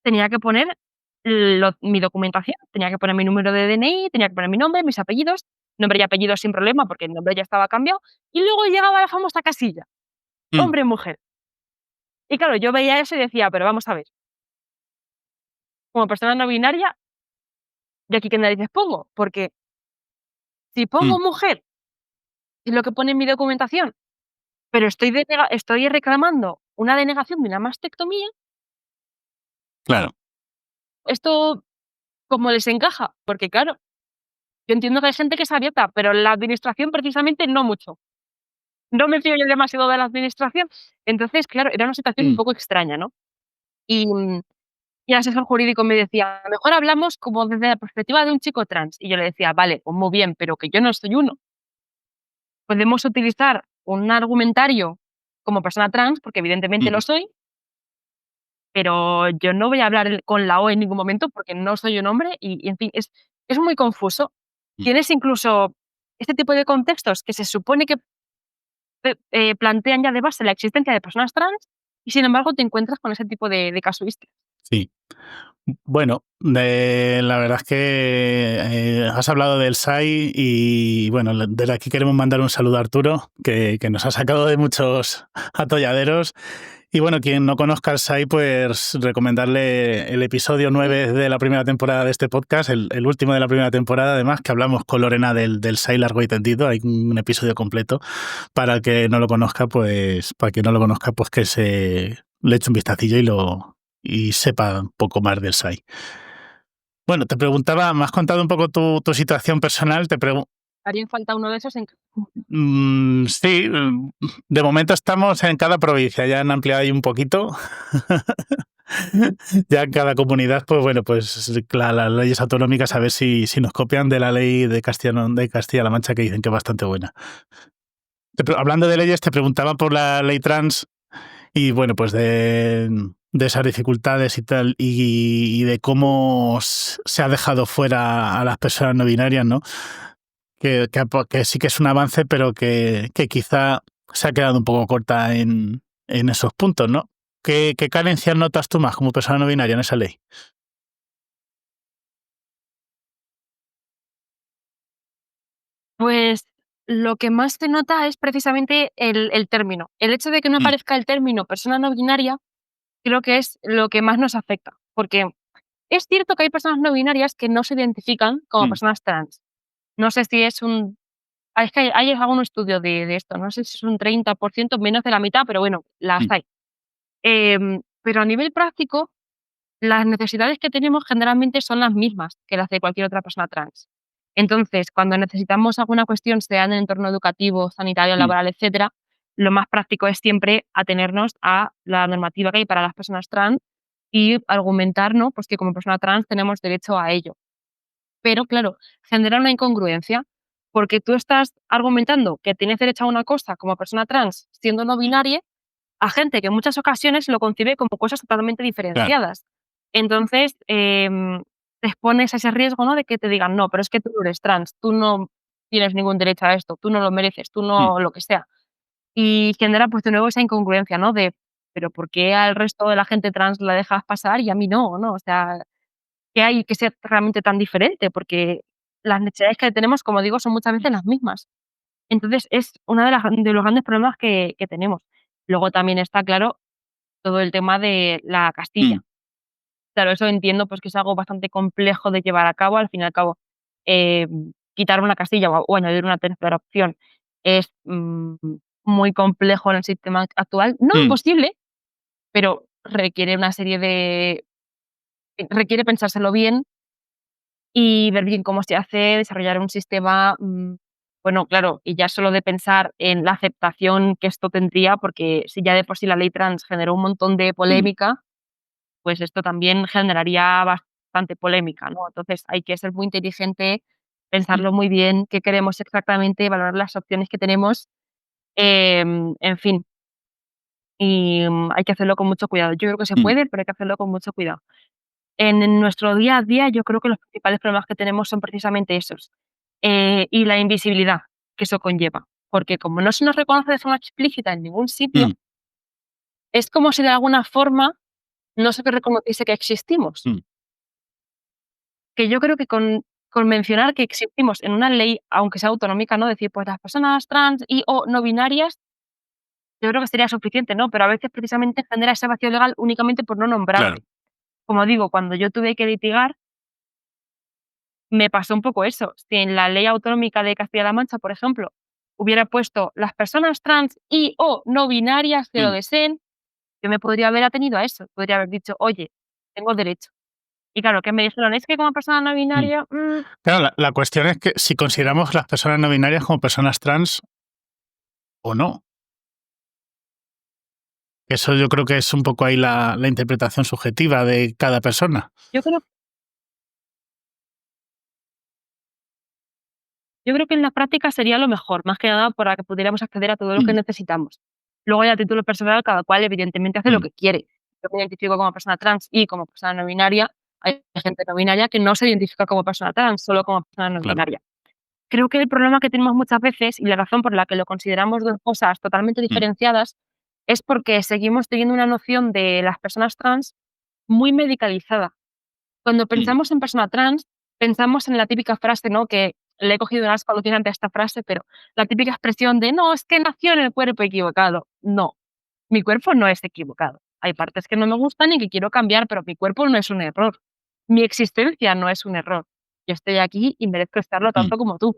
tenía que poner mi documentación, tenía que poner mi número de DNI, tenía que poner mi nombre, mis apellidos, nombre y apellido sin problema, porque el nombre ya estaba cambiado, y luego llegaba la famosa casilla, mm, hombre, mujer. Y claro, yo veía eso y decía, pero vamos a ver, como persona no binaria, ¿yo aquí qué narices pongo? Porque si mm, pongo mujer, es lo que pone en mi documentación, pero estoy reclamando una denegación de una mastectomía, claro. ¿esto cómo les encaja? Porque claro, yo entiendo que hay gente que es abierta, pero la administración precisamente no mucho. No me fío yo demasiado de la administración. Entonces, claro, era una situación un Mm, poco extraña, ¿no? Y, y el asesor jurídico me decía: "Mejor hablamos como desde la perspectiva de un chico trans". Y yo le decía: "Vale, pues muy bien, pero que yo no soy uno. Podemos utilizar un argumentario como persona trans, porque evidentemente lo ujú, soy, pero yo no voy a hablar con la O en ningún momento porque no soy un hombre y en fin, es muy confuso. Tienes incluso este tipo de contextos que se supone que plantean ya de base la existencia de personas trans y sin embargo te encuentras con ese tipo de casuísticas. Sí. Bueno, la verdad es que has hablado del SAI y bueno, desde aquí queremos mandar un saludo a Arturo, que nos ha sacado de muchos atolladeros. Y bueno, quien no conozca el SAI, pues recomendarle el episodio 9 de la primera temporada de este podcast, el último de la primera temporada, además, que hablamos con Lorena del SAI largo y tendido. Hay un episodio completo. Para el que no lo conozca, pues que se le eche un vistacillo y sepa un poco más del SAI. Bueno, te preguntaba, me has contado un poco tu situación personal, Haría falta uno de esos en... sí, de momento estamos en cada provincia, ya han ampliado ahí un poquito. Ya en cada comunidad, pues bueno, pues las leyes autonómicas a ver si nos copian de la ley de Castilla-La Mancha, que dicen que es bastante buena. Hablando de leyes, te preguntaba por la ley trans y bueno, pues de esas dificultades y tal, y de cómo se ha dejado fuera a las personas no binarias, ¿no? Que sí que es un avance, pero que quizá se ha quedado un poco corta en esos puntos, ¿no? ¿Qué carencias notas tú más como persona no binaria en esa ley? Pues lo que más se nota es precisamente el término. El hecho de que no aparezca el término persona no binaria creo que es lo que más nos afecta, porque es cierto que hay personas no binarias que no se identifican como personas trans. No sé si es un... Es que hay algún estudio de esto, no sé si es un 30%, menos de la mitad, pero bueno, las hay. Pero a nivel práctico, las necesidades que tenemos generalmente son las mismas que las de cualquier otra persona trans. Entonces, cuando necesitamos alguna cuestión, sea en el entorno educativo, sanitario, laboral, etcétera, lo más práctico es siempre atenernos a la normativa que hay para las personas trans y argumentar, ¿no? Pues que como persona trans tenemos derecho a ello. Pero claro, genera una incongruencia porque tú estás argumentando que tienes derecho a una cosa como persona trans siendo no binaria a gente que en muchas ocasiones lo concibe como cosas totalmente Claro. diferenciadas. Entonces, te expones a ese riesgo, ¿no? De que te digan, no, pero es que tú no eres trans, tú no tienes ningún derecho a esto, tú no lo mereces, tú no lo que sea. Y genera, pues, de nuevo esa incongruencia, ¿no? De, pero ¿por qué al resto de la gente trans la dejas pasar y a mí no, ¿no? O sea, ¿qué hay que ser realmente tan diferente? Porque las necesidades que tenemos, como digo, son muchas veces las mismas. Entonces, es uno de los grandes problemas que tenemos. Luego también está claro todo el tema de la Castilla. Claro, eso entiendo, pues, que es algo bastante complejo de llevar a cabo. Al fin y al cabo, eh, quitar una Castilla o añadir una tercera opción es, muy complejo en el sistema actual. No imposible, pero requiere una serie de requiere pensárselo bien y ver bien cómo se hace, desarrollar un sistema, bueno, claro, y ya solo de pensar en la aceptación que esto tendría, porque si ya de por sí la ley trans generó un montón de polémica, pues esto también generaría bastante polémica, ¿no? Entonces hay que ser muy inteligente, pensarlo muy bien, qué queremos exactamente, valorar las opciones que tenemos, en fin, y hay que hacerlo con mucho cuidado. Yo creo que se puede, pero hay que hacerlo con mucho cuidado. En nuestro día a día, yo creo que los principales problemas que tenemos son precisamente esos, y la invisibilidad que eso conlleva, porque como no se nos reconoce de forma explícita en ningún sitio, es como si de alguna forma no se reconociese que existimos. Que yo creo que con mencionar que existimos en una ley, aunque sea autonómica, ¿no? Decir, pues las personas trans y o no binarias, yo creo que sería suficiente, ¿no? Pero a veces precisamente genera ese vacío legal únicamente por no Claro. nombrarte. Como digo, cuando yo tuve que litigar, me pasó un poco eso. Si en la ley autonómica de Castilla-La Mancha, por ejemplo, hubiera puesto las personas trans y o no binarias que lo deseen, yo me podría haber atenido a eso. Podría haber dicho, oye, tengo derecho. Y claro, que me dijeron, es que como persona no binaria, Claro, la cuestión es que si consideramos las personas no binarias como personas trans o no. Eso yo creo que es un poco ahí la interpretación subjetiva de cada persona. yo creo Yo creo que en la práctica sería lo mejor, más que nada para que pudiéramos acceder a todo lo que necesitamos. Luego ya a título personal cada cual evidentemente hace lo que quiere, yo me identifico como persona trans y como persona no binaria, hay gente no binaria que no se identifica como persona trans, solo como persona no Claro. binaria. Creo que el problema que tenemos muchas veces, y la razón por la que lo consideramos 2 cosas totalmente Mm, diferenciadas, es porque seguimos teniendo una noción de las personas trans muy medicalizada. Cuando mm, pensamos en persona trans, pensamos en la típica frase, ¿no? Que le he cogido un asco alucinante a esta frase, pero la típica expresión de: "No, es que nació en el cuerpo equivocado". No, mi cuerpo no es equivocado. Hay partes que no me gustan y que quiero cambiar, pero mi cuerpo no es un error. Mi existencia no es un error. Yo estoy aquí y merezco estarlo mm, tanto como tú.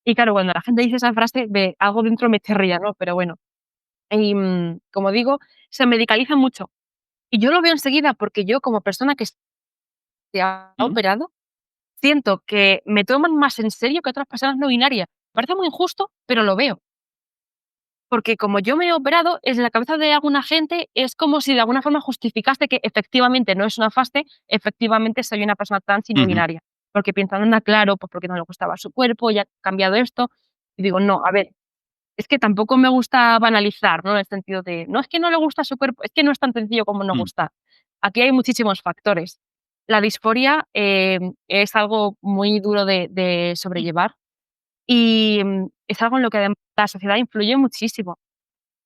Y claro, cuando la gente dice esa frase, algo dentro me chirría, ¿no? Pero bueno, como digo, se medicaliza mucho. Y yo lo veo enseguida porque yo, como persona que se ha mm, operado, siento que me toman más en serio que otras personas no binarias. Me parece muy injusto, pero lo veo. Porque como yo me he operado, en la cabeza de alguna gente es como si de alguna forma justificase que efectivamente no es una fase, efectivamente soy una persona trans y no ujú, binaria. Porque piensan, anda, claro, pues porque no le gustaba su cuerpo, ya ha cambiado esto. Y digo, no, a ver, es que tampoco me gusta banalizar, ¿no? En el sentido de, no es que no le gusta su cuerpo, es que no es tan sencillo como no mm, gustar. Aquí hay muchísimos factores. La disforia es algo muy duro de mm, sobrellevar y es algo en lo que además la sociedad influye muchísimo.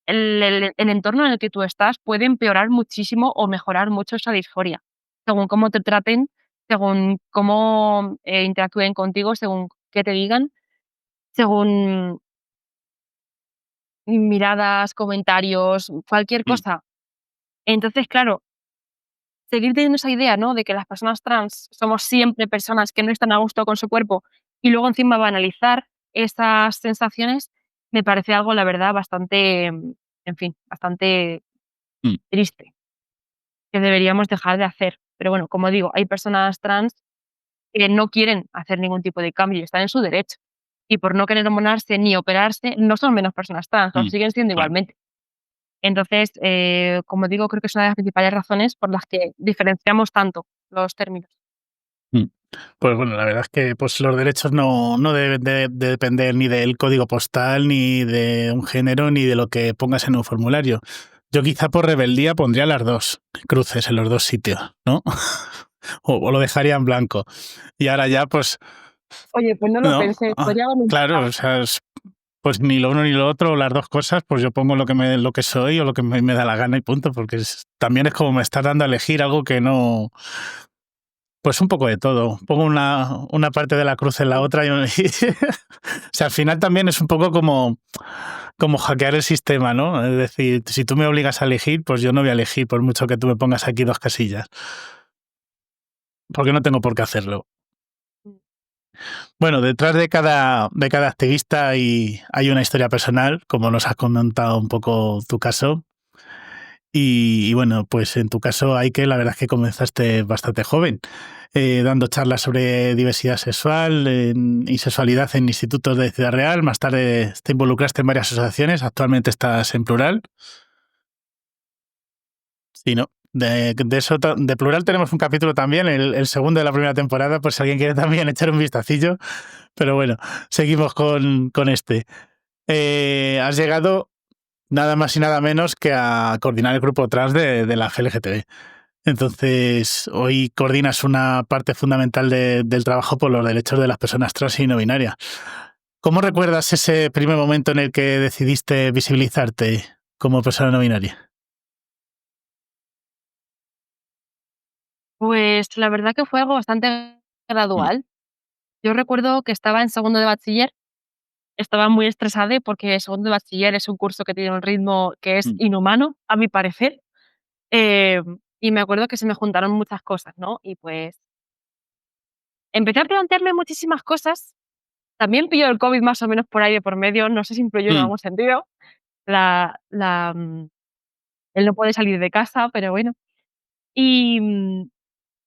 El entorno en el que tú estás puede empeorar muchísimo o mejorar mucho esa disforia, según cómo te traten, según cómo interactúen contigo, según qué te digan, según miradas, comentarios, cualquier mm, cosa. Entonces, claro, seguir teniendo esa idea, ¿no? De que las personas trans somos siempre personas que no están a gusto con su cuerpo y luego encima banalizar esas sensaciones, me parece algo, la verdad, bastante, en fin, bastante mm, triste, que deberíamos dejar de hacer. Pero bueno, como digo, hay personas trans que no quieren hacer ningún tipo de cambio y están en su derecho. Y por no querer hormonarse ni operarse, no son menos personas trans, lo mm, siguen siendo claro. igualmente. Entonces, como digo, creo que es una de las principales razones por las que diferenciamos tanto los términos. Mm. Pues bueno, la verdad es que pues los derechos no deben de depender ni del código postal, ni de un género, ni de lo que pongas en un formulario. Yo quizá por rebeldía pondría las dos cruces en los dos sitios, ¿no? O lo dejaría en blanco. Y ahora ya, pues, Oye, pues no lo no. pensé, podría haberlo Claro, intentado. o sea, pues ni lo uno ni lo otro, o las dos cosas, pues yo pongo lo que soy o lo que me da la gana y punto, porque también es como me estás dando a elegir algo que no. Pues un poco de todo. Pongo una parte de la cruz en la Sí. otra o sea, al final también es un poco como hackear el sistema, ¿no? Es decir, si tú me obligas a elegir, pues yo no voy a elegir, por mucho que tú me pongas aquí dos casillas, porque no tengo por qué hacerlo. Mm. Bueno, detrás de cada activista hay una historia personal, como nos has comentado un poco tu caso. Y bueno, pues en tu caso, hay que la verdad es que comenzaste bastante joven, dando charlas sobre diversidad sexual y sexualidad en institutos de Ciudad Real. Más tarde te involucraste en varias asociaciones. Actualmente estás en Plural. Sí, ¿no? De eso, de Plural tenemos un capítulo también, el segundo de la primera temporada, por si alguien quiere también echar un vistacillo. Pero bueno, seguimos con este. Has llegado nada más y nada menos que a coordinar el grupo trans de la GLGTB. Entonces, hoy coordinas una parte fundamental del trabajo por los derechos de las personas trans y no binarias. ¿Cómo recuerdas ese primer momento en el que decidiste visibilizarte como persona no binaria? Pues la verdad que fue algo bastante Mm, gradual. Yo recuerdo que estaba en segundo de bachiller, estaba muy estresada porque segundo de bachiller es un curso que tiene un ritmo que es mm, inhumano, a mi parecer. Y me acuerdo que se me juntaron muchas cosas, ¿no? Y pues empecé a plantearme muchísimas cosas. También pilló el COVID más o menos por ahí de por medio, no sé si influyó en mm, algún sentido, la la, mm, el no poder salir de casa, pero bueno. Y,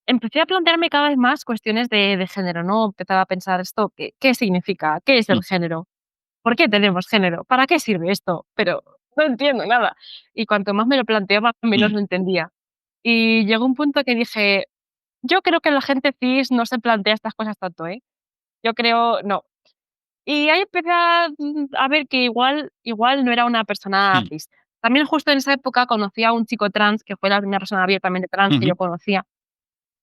empecé a plantearme cada vez más cuestiones de género, ¿no? Empezaba a pensar esto, ¿qué significa? ¿Qué es mm, el género? ¿Por qué tenemos género? ¿Para qué sirve esto? Pero no entiendo nada. Y cuanto más me lo planteaba, menos mm, lo entendía. Y llegó un punto que dije: "Yo creo que la gente cis no se plantea estas cosas tanto, ¿eh? Yo creo no". Y ahí empecé a ver que igual no era una persona mm, cis. también justo en esa época conocí a un chico trans, que fue la primera persona abiertamente trans que yo conocía.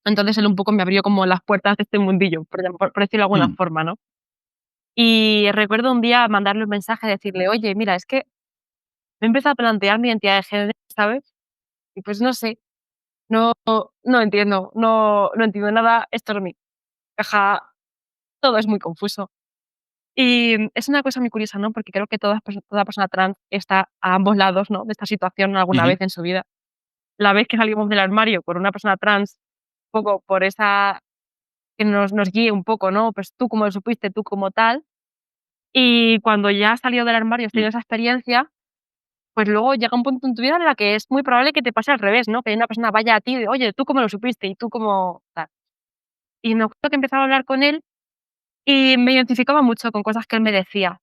Entonces él un poco me abrió como las puertas de este mundillo, por decirlo de alguna forma, ¿no? Y recuerdo un día mandarle un mensaje, decirle: "Oye, mira, es que me he empezado a plantear mi identidad de género, ¿sabes? Y pues no sé, no entiendo, no entiendo nada, esto no me encaja, todo es muy confuso". Y es una cosa muy curiosa, ¿no? Porque creo que toda persona trans está a ambos lados, ¿no? De esta situación alguna vez en su vida. La vez que salimos del armario con una persona trans, un poco por esa que nos guíe un poco, ¿no? Pues tú cómo lo supiste, tú como tal. Y cuando ya has salido del armario, has tenido esa experiencia, pues luego llega un punto en tu vida en la que es muy probable que te pase al revés, ¿no? Que una persona vaya a ti de: "Oye, ¿tú cómo lo supiste? ¿Y tú cómo tal?". Y me acuerdo que empezaba a hablar con él y me identificaba mucho con cosas que él me decía.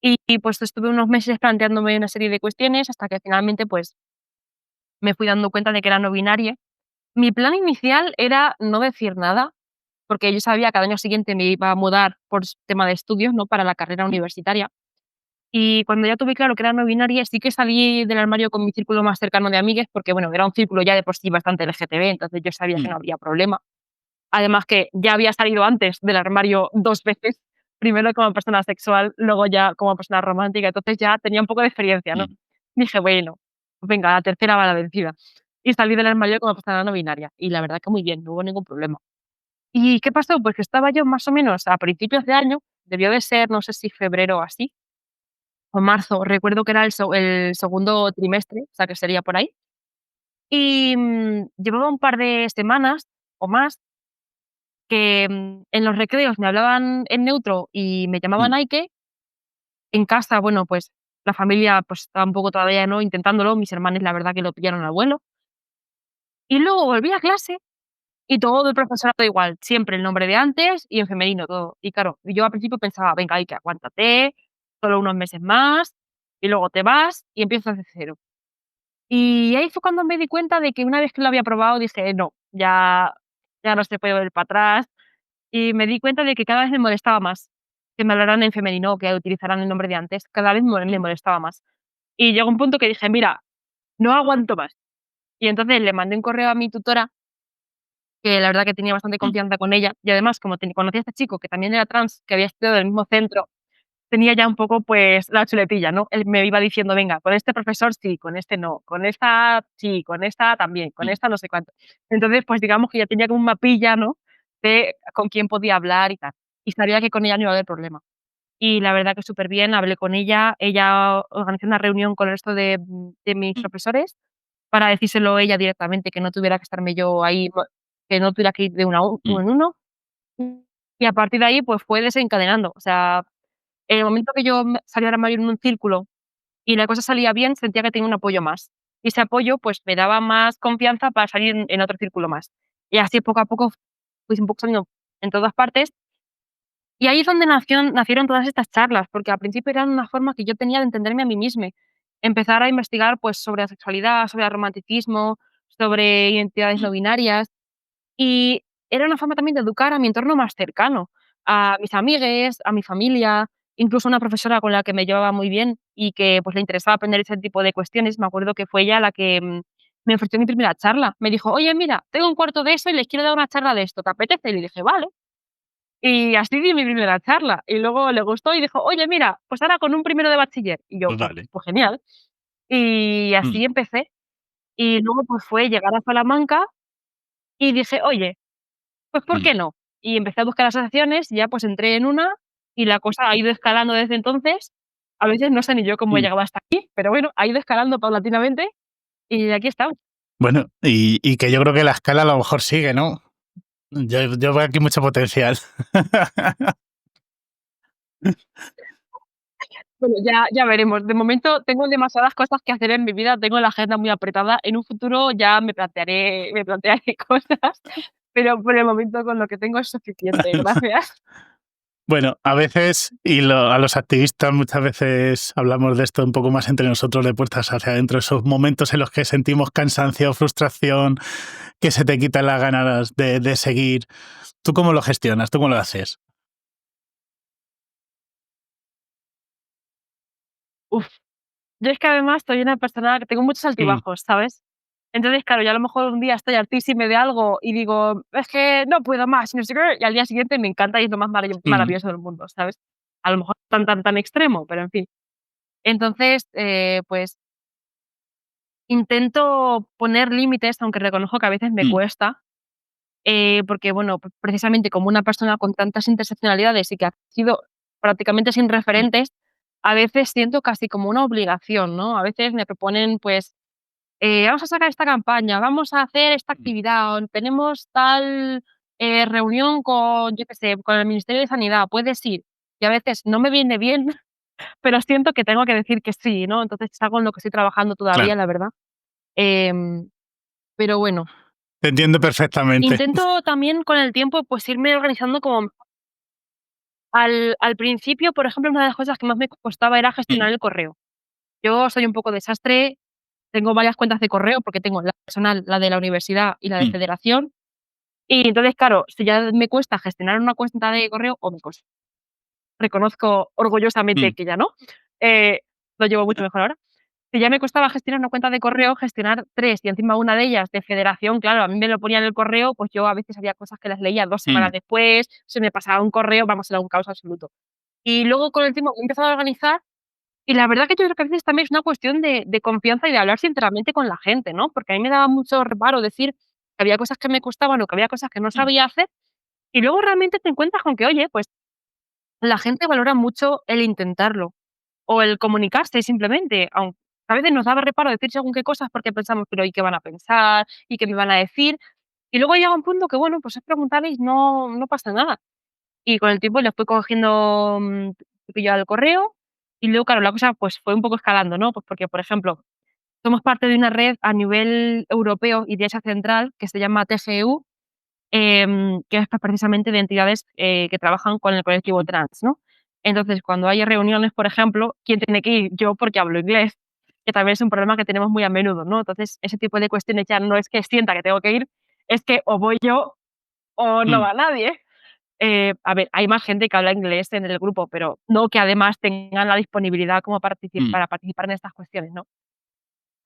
Y pues estuve unos meses planteándome una serie de cuestiones hasta que finalmente, pues, me fui dando cuenta de que era no binaria. Mi plan inicial era no decir nada, porque yo sabía que al año siguiente me iba a mudar por tema de estudios, ¿no? Para la carrera universitaria. Y cuando ya tuve claro que era no binaria, sí que salí del armario con mi círculo más cercano de amigues, porque bueno, era un círculo ya de por sí bastante LGTB, entonces yo sabía que no habría problema. Además que ya había salido antes del armario 2 veces, primero como persona sexual, luego ya como persona romántica, entonces ya tenía un poco de experiencia, ¿no? Dije: "Bueno, pues venga, la tercera va la vencida". Y salí del armario como persona no binaria, y la verdad que muy bien, no hubo ningún problema. ¿Y qué pasó? Pues que estaba yo más o menos a principios de año, debió de ser, no sé si febrero o así, o marzo, recuerdo que era el segundo trimestre, o sea, que sería por ahí. Y, llevaba un par de semanas o más que, en los recreos me hablaban en neutro y me llamaban Aike. En casa, bueno, pues la familia, pues, estaba un poco todavía, ¿no?, intentándolo. Mis hermanos, la verdad que lo pillaron al vuelo. Y luego volví a clase y todo el profesorado igual, siempre el nombre de antes y en femenino todo. Y claro, yo al principio pensaba: "Venga, Aike, aguántate, solo unos meses más y luego te vas y empiezas de cero". Y ahí fue cuando me di cuenta de que una vez que lo había probado dije: "No, ya no se puede volver para atrás". Y me di cuenta de que cada vez me molestaba más que me hablaran en femenino o que utilizaran el nombre de antes, cada vez me molestaba más. Y llegó un punto que dije: "Mira, no aguanto más". Y entonces le mandé un correo a mi tutora, que la verdad que tenía bastante confianza con ella, y además como conocía a este chico que también era trans, que había estudiado en el mismo centro, tenía ya un poco, pues, la chuletilla, ¿no? Él me iba diciendo: "Venga, con este profesor sí, con este no, con esta sí, con esta también, con esta no sé cuánto". Entonces, pues, digamos que ya tenía como un mapilla, ¿no? De con quién podía hablar y tal. Y sabía que con ella no iba a haber problema. Y la verdad que súper bien, hablé con ella, ella organizó una reunión con el resto de mis profesores para decírselo ella directamente, que no tuviera que estarme yo ahí, que no tuviera que ir de uno en uno. Y a partir de ahí, pues, fue desencadenando. O sea, en el momento que yo salí del armario en un círculo y la cosa salía bien, sentía que tenía un apoyo más. Y ese apoyo, pues, me daba más confianza para salir en otro círculo más. Y así poco a poco fui un poco saliendo en todas partes. Y ahí es donde nacieron todas estas charlas, porque al principio eran una forma que yo tenía de entenderme a mí misma. Empezar a investigar, pues, sobre la sexualidad, sobre el romanticismo, sobre identidades no binarias. Y era una forma también de educar a mi entorno más cercano, a mis amigues, a mi familia, incluso una profesora con la que me llevaba muy bien y que, pues, le interesaba aprender ese tipo de cuestiones. Me acuerdo que fue ella la que, me ofreció mi primera charla. Me dijo: "Oye, mira, tengo un cuarto de eso y les quiero dar una charla de esto, ¿te apetece?". Y le dije: "Vale". Y así di mi primera charla. Y luego le gustó y dijo: "Oye, mira, pues ahora con un primero de bachiller". Y yo: Pues "Pues vale. pues genial". Y así empecé. Y luego, pues, fue llegar a Salamanca y dije: "Oye, pues, ¿por qué no?". Y empecé a buscar asociaciones y ya, pues, entré en una y la cosa ha ido escalando desde entonces. A veces no sé ni yo cómo he llegado hasta aquí, pero bueno, ha ido escalando paulatinamente y aquí estamos. Bueno, y que yo creo que la escala a lo mejor sigue, ¿no? Yo veo aquí mucho potencial. Bueno, ya veremos. De momento tengo demasiadas cosas que hacer en mi vida, tengo la agenda muy apretada. En un futuro ya me plantearé cosas, pero por el momento con lo que tengo es suficiente. Gracias. Bueno, a veces, a los activistas muchas veces hablamos de esto un poco más entre nosotros, de puertas hacia adentro, esos momentos en los que sentimos cansancio, frustración, que se te quitan las ganas de seguir. ¿Tú cómo lo gestionas? ¿Tú cómo lo haces? Uf. Yo es que además soy una persona que tengo muchos Mm, altibajos, ¿sabes? Entonces, claro, yo a lo mejor un día estoy hartísima de algo y digo: "Es que no puedo más", y no sé qué, y al día siguiente me encanta y es lo más mm, maravilloso del mundo, ¿sabes? A lo mejor tan extremo, pero en fin. Entonces, pues intento poner límites, aunque reconozco que a veces me mm, cuesta, porque, bueno, precisamente como una persona con tantas interseccionalidades y que ha sido prácticamente sin mm, referentes, a veces siento casi como una obligación, ¿no? A veces me proponen, pues, vamos a sacar esta campaña, vamos a hacer esta mm. actividad, o tenemos tal reunión con, yo qué sé, con el Ministerio de Sanidad, puedes ir. Y a veces no me viene bien, pero siento que tengo que decir que sí, ¿no? Entonces es algo en lo que estoy trabajando todavía, Claro, la verdad. Em, pero bueno, te entiendo perfectamente. intento también con el tiempo pues irme organizando como al principio, por ejemplo, una de las cosas que más me costaba era gestionar Mm, el correo. Yo soy un poco desastre, tengo varias cuentas de correo porque tengo la personal, la de la universidad y la de mm, federación. Y entonces, claro, si ya me cuesta gestionar una cuenta de correo, o me cos reconozco orgullosamente mm, que ya no, eh, lo llevo mucho mejor ahora. Si ya me costaba gestionar una cuenta de correo, gestionar 3 y encima una de ellas de federación, claro, a mí me lo ponían en el correo, pues yo a veces había cosas que las leía 2 mm, semanas después, se me pasaba un correo, vamos, era un caos absoluto. Y luego con el tiempo me he empezado a organizar y la verdad que yo creo que a veces también es una cuestión de confianza y de hablar sinceramente con la gente, ¿no? Porque a mí me daba mucho reparo decir que había cosas que me costaban o que había cosas que no mm, sabía hacer, y luego realmente te encuentras con que, oye, pues la gente valora mucho el intentarlo o el comunicarse simplemente, aunque a veces nos daba reparo decir según qué cosas porque pensamos, pero ¿y qué van a pensar? ¿Y qué me van a decir? Y luego llega un punto que, bueno, pues es preguntar y no pasa nada. Y con el tiempo le fui cogiendo, piquillo al correo y luego, claro, la cosa, pues, fue un poco escalando, ¿no? Pues porque, por ejemplo, somos parte de una red a nivel europeo y de Asia Central que se llama TGEU, que es, pues, precisamente de entidades, que trabajan con el colectivo trans, ¿no? Entonces, cuando hay reuniones, por ejemplo, ¿quién tiene que ir? Yo, porque hablo inglés, que también es un problema que tenemos muy a menudo, ¿no? Entonces, ese tipo de cuestiones ya no es que sienta que tengo que ir, es que o voy yo o no mm, va nadie. A ver, hay más gente que habla inglés en el grupo, pero no que además tengan la disponibilidad como mm, para participar en estas cuestiones, ¿no?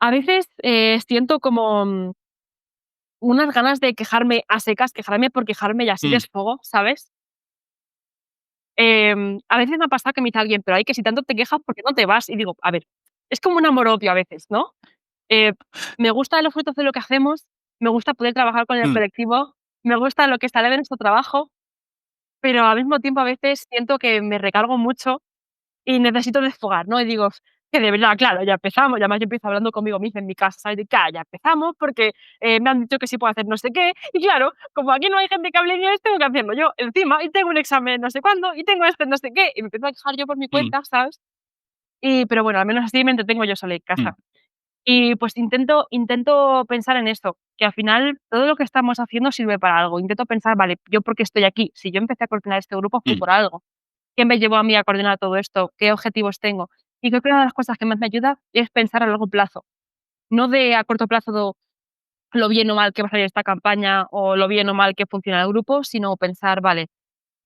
A veces, siento como, unas ganas de quejarme a secas, quejarme por quejarme y así mm. desfogo, ¿sabes? A veces me ha pasado que me dice alguien: "Pero ay, que si tanto te quejas, ¿por qué no te vas?". Y digo, a ver, es como un amor-odio a veces, ¿no? Eh, Me gustan los frutos de lo que hacemos, me gusta poder trabajar con el Mm, colectivo, me gusta lo que sale de nuestro trabajo, pero al mismo tiempo a veces siento que me recargo mucho y necesito desfogar, ¿no? Y digo, que de verdad, claro, ya empezamos, y además yo empiezo hablando conmigo misma en mi casa, ¿sabes? De, claro, ya empezamos porque me han dicho que sí puedo hacer no sé qué, y claro, como aquí no hay gente que hable inglés, tengo que hacerlo yo encima, y tengo un examen no sé cuándo, y tengo este no sé qué, y me empiezo a quejar yo por mi mm, cuenta, ¿sabes? Y, pero bueno, al menos así me entretengo yo sola en mm, casa. Y pues intento pensar en esto, que al final todo lo que estamos haciendo sirve para algo. Intento pensar, vale, ¿yo por qué estoy aquí? Si yo empecé a coordinar este grupo fue mm, por algo. ¿Qué me llevó a mí a coordinar todo esto? ¿Qué objetivos tengo? Y creo que una de las cosas que más me ayuda es pensar a largo plazo, no de a corto plazo lo bien o mal que va a salir esta campaña o lo bien o mal que funciona el grupo, sino pensar, vale,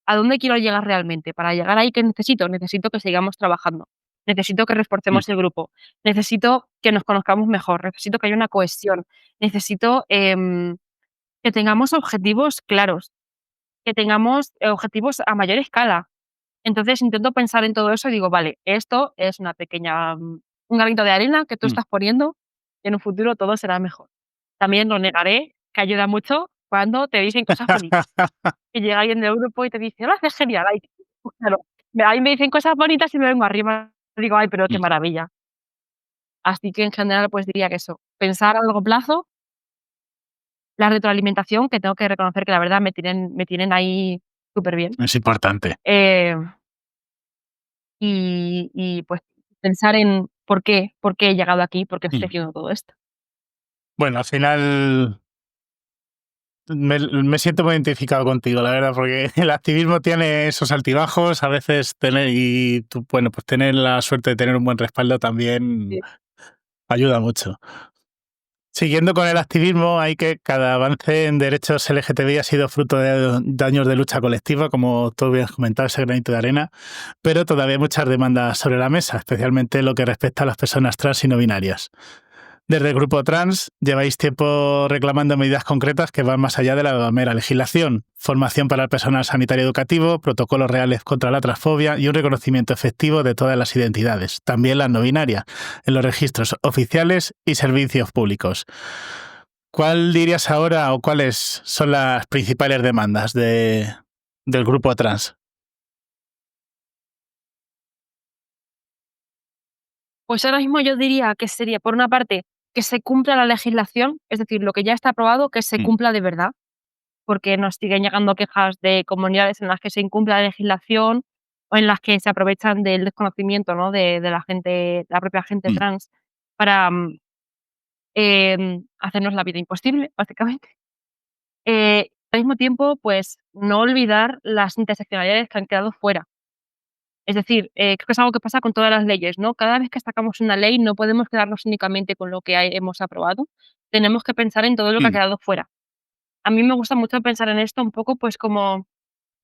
¿a dónde quiero llegar realmente? Para llegar ahí, ¿qué necesito? Necesito que sigamos trabajando, necesito que mm. reforcemos el grupo, necesito que nos conozcamos mejor, necesito que haya una cohesión, necesito que tengamos objetivos claros, que tengamos objetivos a mayor escala. Entonces intento pensar en todo eso y digo, vale, esto es una pequeña, un granito de arena que tú Mm. estás poniendo y en un futuro todo será mejor. También lo negaré, que ayuda mucho cuando te dicen cosas bonitas. Y llega alguien del grupo y te dice: "Lo haces genial". Ay, pues claro, ahí me dicen cosas bonitas y me vengo arriba. Digo: "Ay, pero qué Mm. maravilla". Así que en general, pues diría que eso, pensar a largo plazo, la retroalimentación, que tengo que reconocer que la verdad me tienen ahí superbién. Es importante. Eh y pues pensar en por qué he llegado aquí, por qué estoy Mm. haciendo todo esto. Bueno, al final me siento muy identificado contigo, la verdad, porque el activismo tiene esos altibajos, a veces tener, y tú, bueno, pues tener la suerte de tener un buen respaldo también Sí. ayuda mucho. Siguiendo con el activismo, hay que cada avance en derechos LGTBI ha sido fruto de años de lucha colectiva, como tú bien has comentado, ese granito de arena, pero todavía hay muchas demandas sobre la mesa, especialmente en lo que respecta a las personas trans y no binarias. Desde el grupo trans lleváis tiempo reclamando medidas concretas que van más allá de la mera legislación. Formación para el personal sanitario educativo, protocolos reales contra la transfobia y un reconocimiento efectivo de todas las identidades, también las no binarias, en los registros oficiales y servicios públicos. ¿Cuál dirías ahora o cuáles son las principales demandas del grupo trans? Pues ahora mismo yo diría que sería, por una parte, que se cumpla la legislación, es decir, lo que ya está aprobado, que se cumpla de verdad, porque nos siguen llegando quejas de comunidades en las que se incumple la legislación o en las que se aprovechan del desconocimiento, ¿no? de la gente, la propia gente Mm. trans, para hacernos la vida imposible, básicamente. Al mismo tiempo, pues no olvidar las interseccionalidades que han quedado fuera. Es decir, creo que es algo que pasa con todas las leyes, ¿no? Cada vez que sacamos una ley no podemos quedarnos únicamente con lo que hemos aprobado, tenemos que pensar en todo lo que ha Mm. quedado fuera. A mí me gusta mucho pensar en esto un poco pues como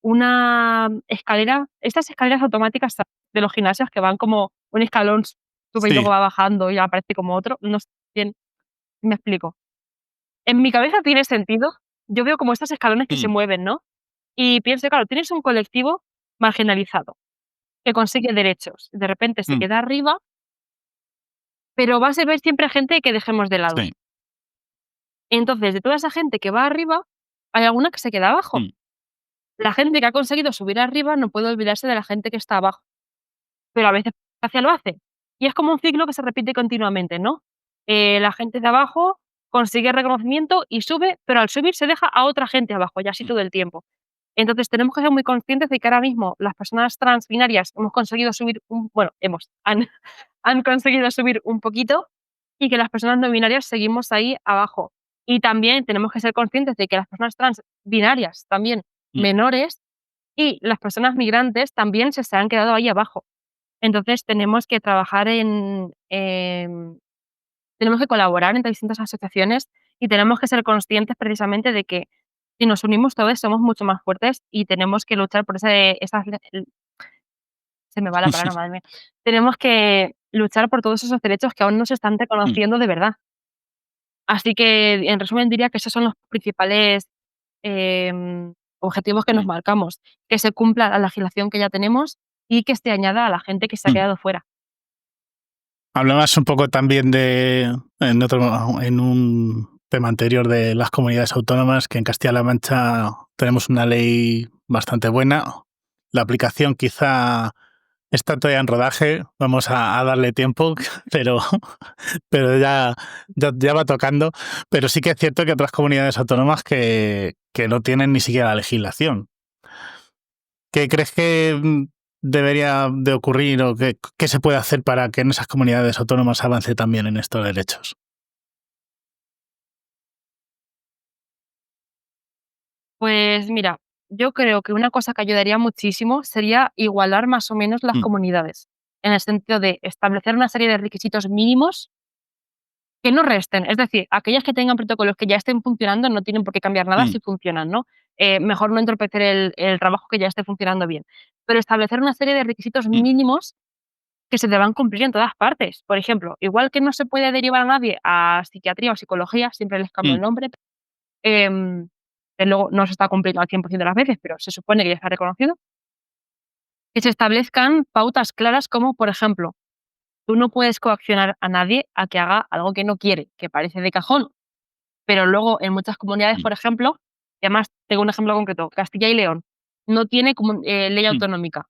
una escalera, estas escaleras automáticas de los gimnasios que van como un escalón sube y Sí. luego va bajando y aparece como otro, no sé bien, me explico. En mi cabeza tiene sentido, yo veo como estos escalones que se Mm. mueven, ¿no? Y pienso, claro, tienes un colectivo marginalizado que consigue derechos, de repente se Mm. queda arriba, pero va a ser siempre gente que dejemos de lado. Sí. Entonces, de toda esa gente que va arriba, hay alguna que se queda abajo. Mm. La gente que ha conseguido subir arriba no puede olvidarse de la gente que está abajo, pero a veces hacia lo hace. Y es como un ciclo que se repite continuamente, ¿no? La gente de abajo consigue reconocimiento y sube, pero al subir se deja a otra gente abajo, y así Mm. todo el tiempo. Entonces tenemos que ser muy conscientes de que ahora mismo las personas trans binarias hemos conseguido subir bueno, han conseguido subir un poquito y que las personas no binarias seguimos ahí abajo. Y también tenemos que ser conscientes de que las personas trans binarias también Mm. menores y las personas migrantes también se han quedado ahí abajo. Entonces tenemos que trabajar tenemos que colaborar entre distintas asociaciones y tenemos que ser conscientes precisamente de que si nos unimos todos somos mucho más fuertes y tenemos que luchar por se me va la palabra, madre mía. Tenemos que luchar por todos esos derechos que aún no se están Mm. reconociendo de verdad. Así que, en resumen, diría que esos son los principales objetivos que nos Sí. marcamos, que se cumpla la legislación que ya tenemos y que se añada a la gente que se ha Mm. quedado fuera. Hablabas un poco también en un tema anterior de las comunidades autónomas, que en Castilla-La Mancha tenemos una ley bastante buena. La aplicación quizá está todavía en rodaje, vamos a darle tiempo, pero, pero ya va tocando. Pero sí que es cierto que otras comunidades autónomas que no tienen ni siquiera la legislación. ¿Qué crees que debería de ocurrir o qué se puede hacer para que en esas comunidades autónomas avance también en estos derechos? Pues mira, yo creo que una cosa que ayudaría muchísimo sería igualar más o menos las Mm. comunidades, en el sentido de establecer una serie de requisitos mínimos que no resten. Es decir, aquellas que tengan protocolos que ya estén funcionando no tienen por qué cambiar nada Mm. si funcionan, ¿no? Mejor no entorpecer el trabajo que ya esté funcionando bien. Pero establecer una serie de requisitos Mm. mínimos que se deban cumplir en todas partes. Por ejemplo, igual que no se puede derivar a nadie a psiquiatría o psicología, siempre les cambio Mm. el nombre, em, que luego no se está cumpliendo al 100% de las veces, pero se supone que ya está reconocido, que se establezcan pautas claras como, por ejemplo, tú no puedes coaccionar a nadie a que haga algo que no quiere, que parece de cajón, pero luego en muchas comunidades, Mm. por ejemplo, y además tengo un ejemplo concreto, Castilla y León no tiene ley Mm. autonómica.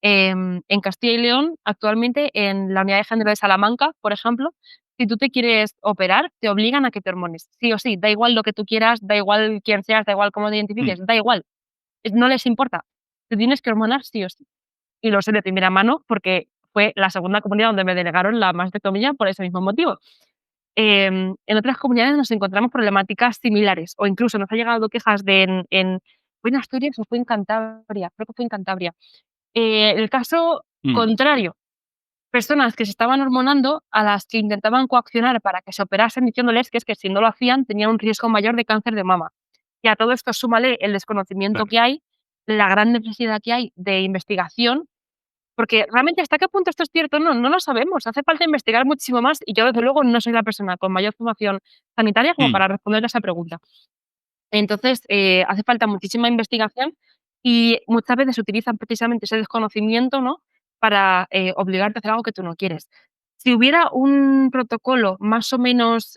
En Castilla y León, actualmente, en la Unidad de Género de Salamanca, por ejemplo, si tú te quieres operar, te obligan a que te hormones, sí o sí, da igual lo que tú quieras, da igual quién seas, da igual cómo te Mm. identifiques, da igual, no les importa, te tienes que hormonar sí o sí. Y lo sé de primera mano porque fue la segunda comunidad donde me denegaron la mastectomía por ese mismo motivo. En otras comunidades nos encontramos problemáticas similares o incluso nos ha llegado quejas de ¿fue en Asturias o fue en Cantabria? Creo que fue en Cantabria. El caso Mm. contrario, personas que se estaban hormonando a las que intentaban coaccionar para que se operasen diciéndoles que es que si no lo hacían tenían un riesgo mayor de cáncer de mama. Y a todo esto súmale el desconocimiento Claro. que hay, la gran necesidad que hay de investigación, porque realmente hasta qué punto esto es cierto no lo sabemos. Hace falta investigar muchísimo más y yo desde luego no soy la persona con mayor formación sanitaria como Mm, para responder a esa pregunta. Entonces, hace falta muchísima investigación y muchas veces se utilizan precisamente ese desconocimiento, ¿no?, para, obligarte a hacer algo que tú no quieres. Si hubiera un protocolo más o menos,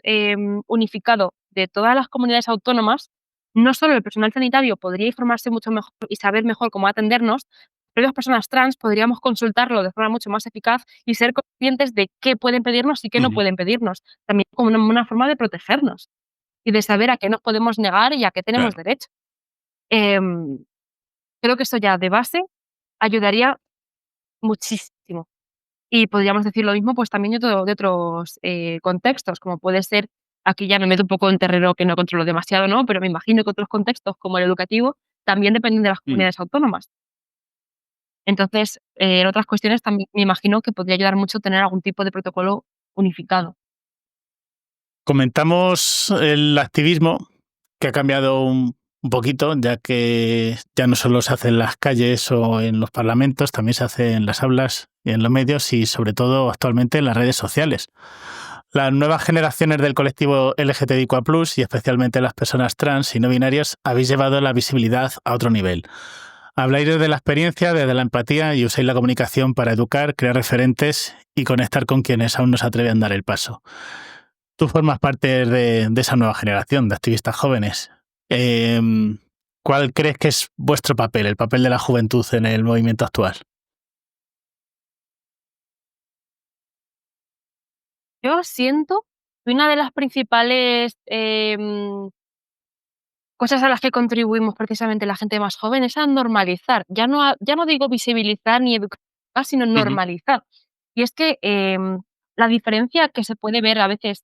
unificado de todas las comunidades autónomas, no solo el personal sanitario podría informarse mucho mejor y saber mejor cómo atendernos, pero las personas trans podríamos consultarlo de forma mucho más eficaz y ser conscientes de qué pueden pedirnos y qué no ujú, pueden pedirnos, también como una forma de protegernos y de saber a qué nos podemos negar y a qué tenemos claro. derecho. Em, Creo que eso ya de base ayudaría muchísimo. Y podríamos decir lo mismo, pues también de otros, contextos, como puede ser, aquí ya me meto un poco en terreno que no controlo demasiado, ¿no? Pero me imagino que otros contextos, como el educativo, también dependen de las Mm. comunidades autónomas. Entonces, en otras cuestiones también me imagino que podría ayudar mucho tener algún tipo de protocolo unificado. Comentamos el activismo, que ha cambiado un poquito, ya que ya no solo se hace en las calles o en los parlamentos, también se hace en las aulas y en los medios y sobre todo actualmente en las redes sociales. Las nuevas generaciones del colectivo LGTBIQA+, y especialmente las personas trans y no binarias, habéis llevado la visibilidad a otro nivel. Habláis desde la experiencia, desde la empatía y usáis la comunicación para educar, crear referentes y conectar con quienes aún no se atreven a dar el paso. Tú formas parte de esa nueva generación de activistas jóvenes. ¿Cuál crees que es vuestro papel, el papel de la juventud en el movimiento actual? Yo siento que una de las principales, cosas a las que contribuimos precisamente la gente más joven es a normalizar, ya no digo visibilizar ni educar, sino Ujú, normalizar. Y es que, la diferencia que se puede ver a veces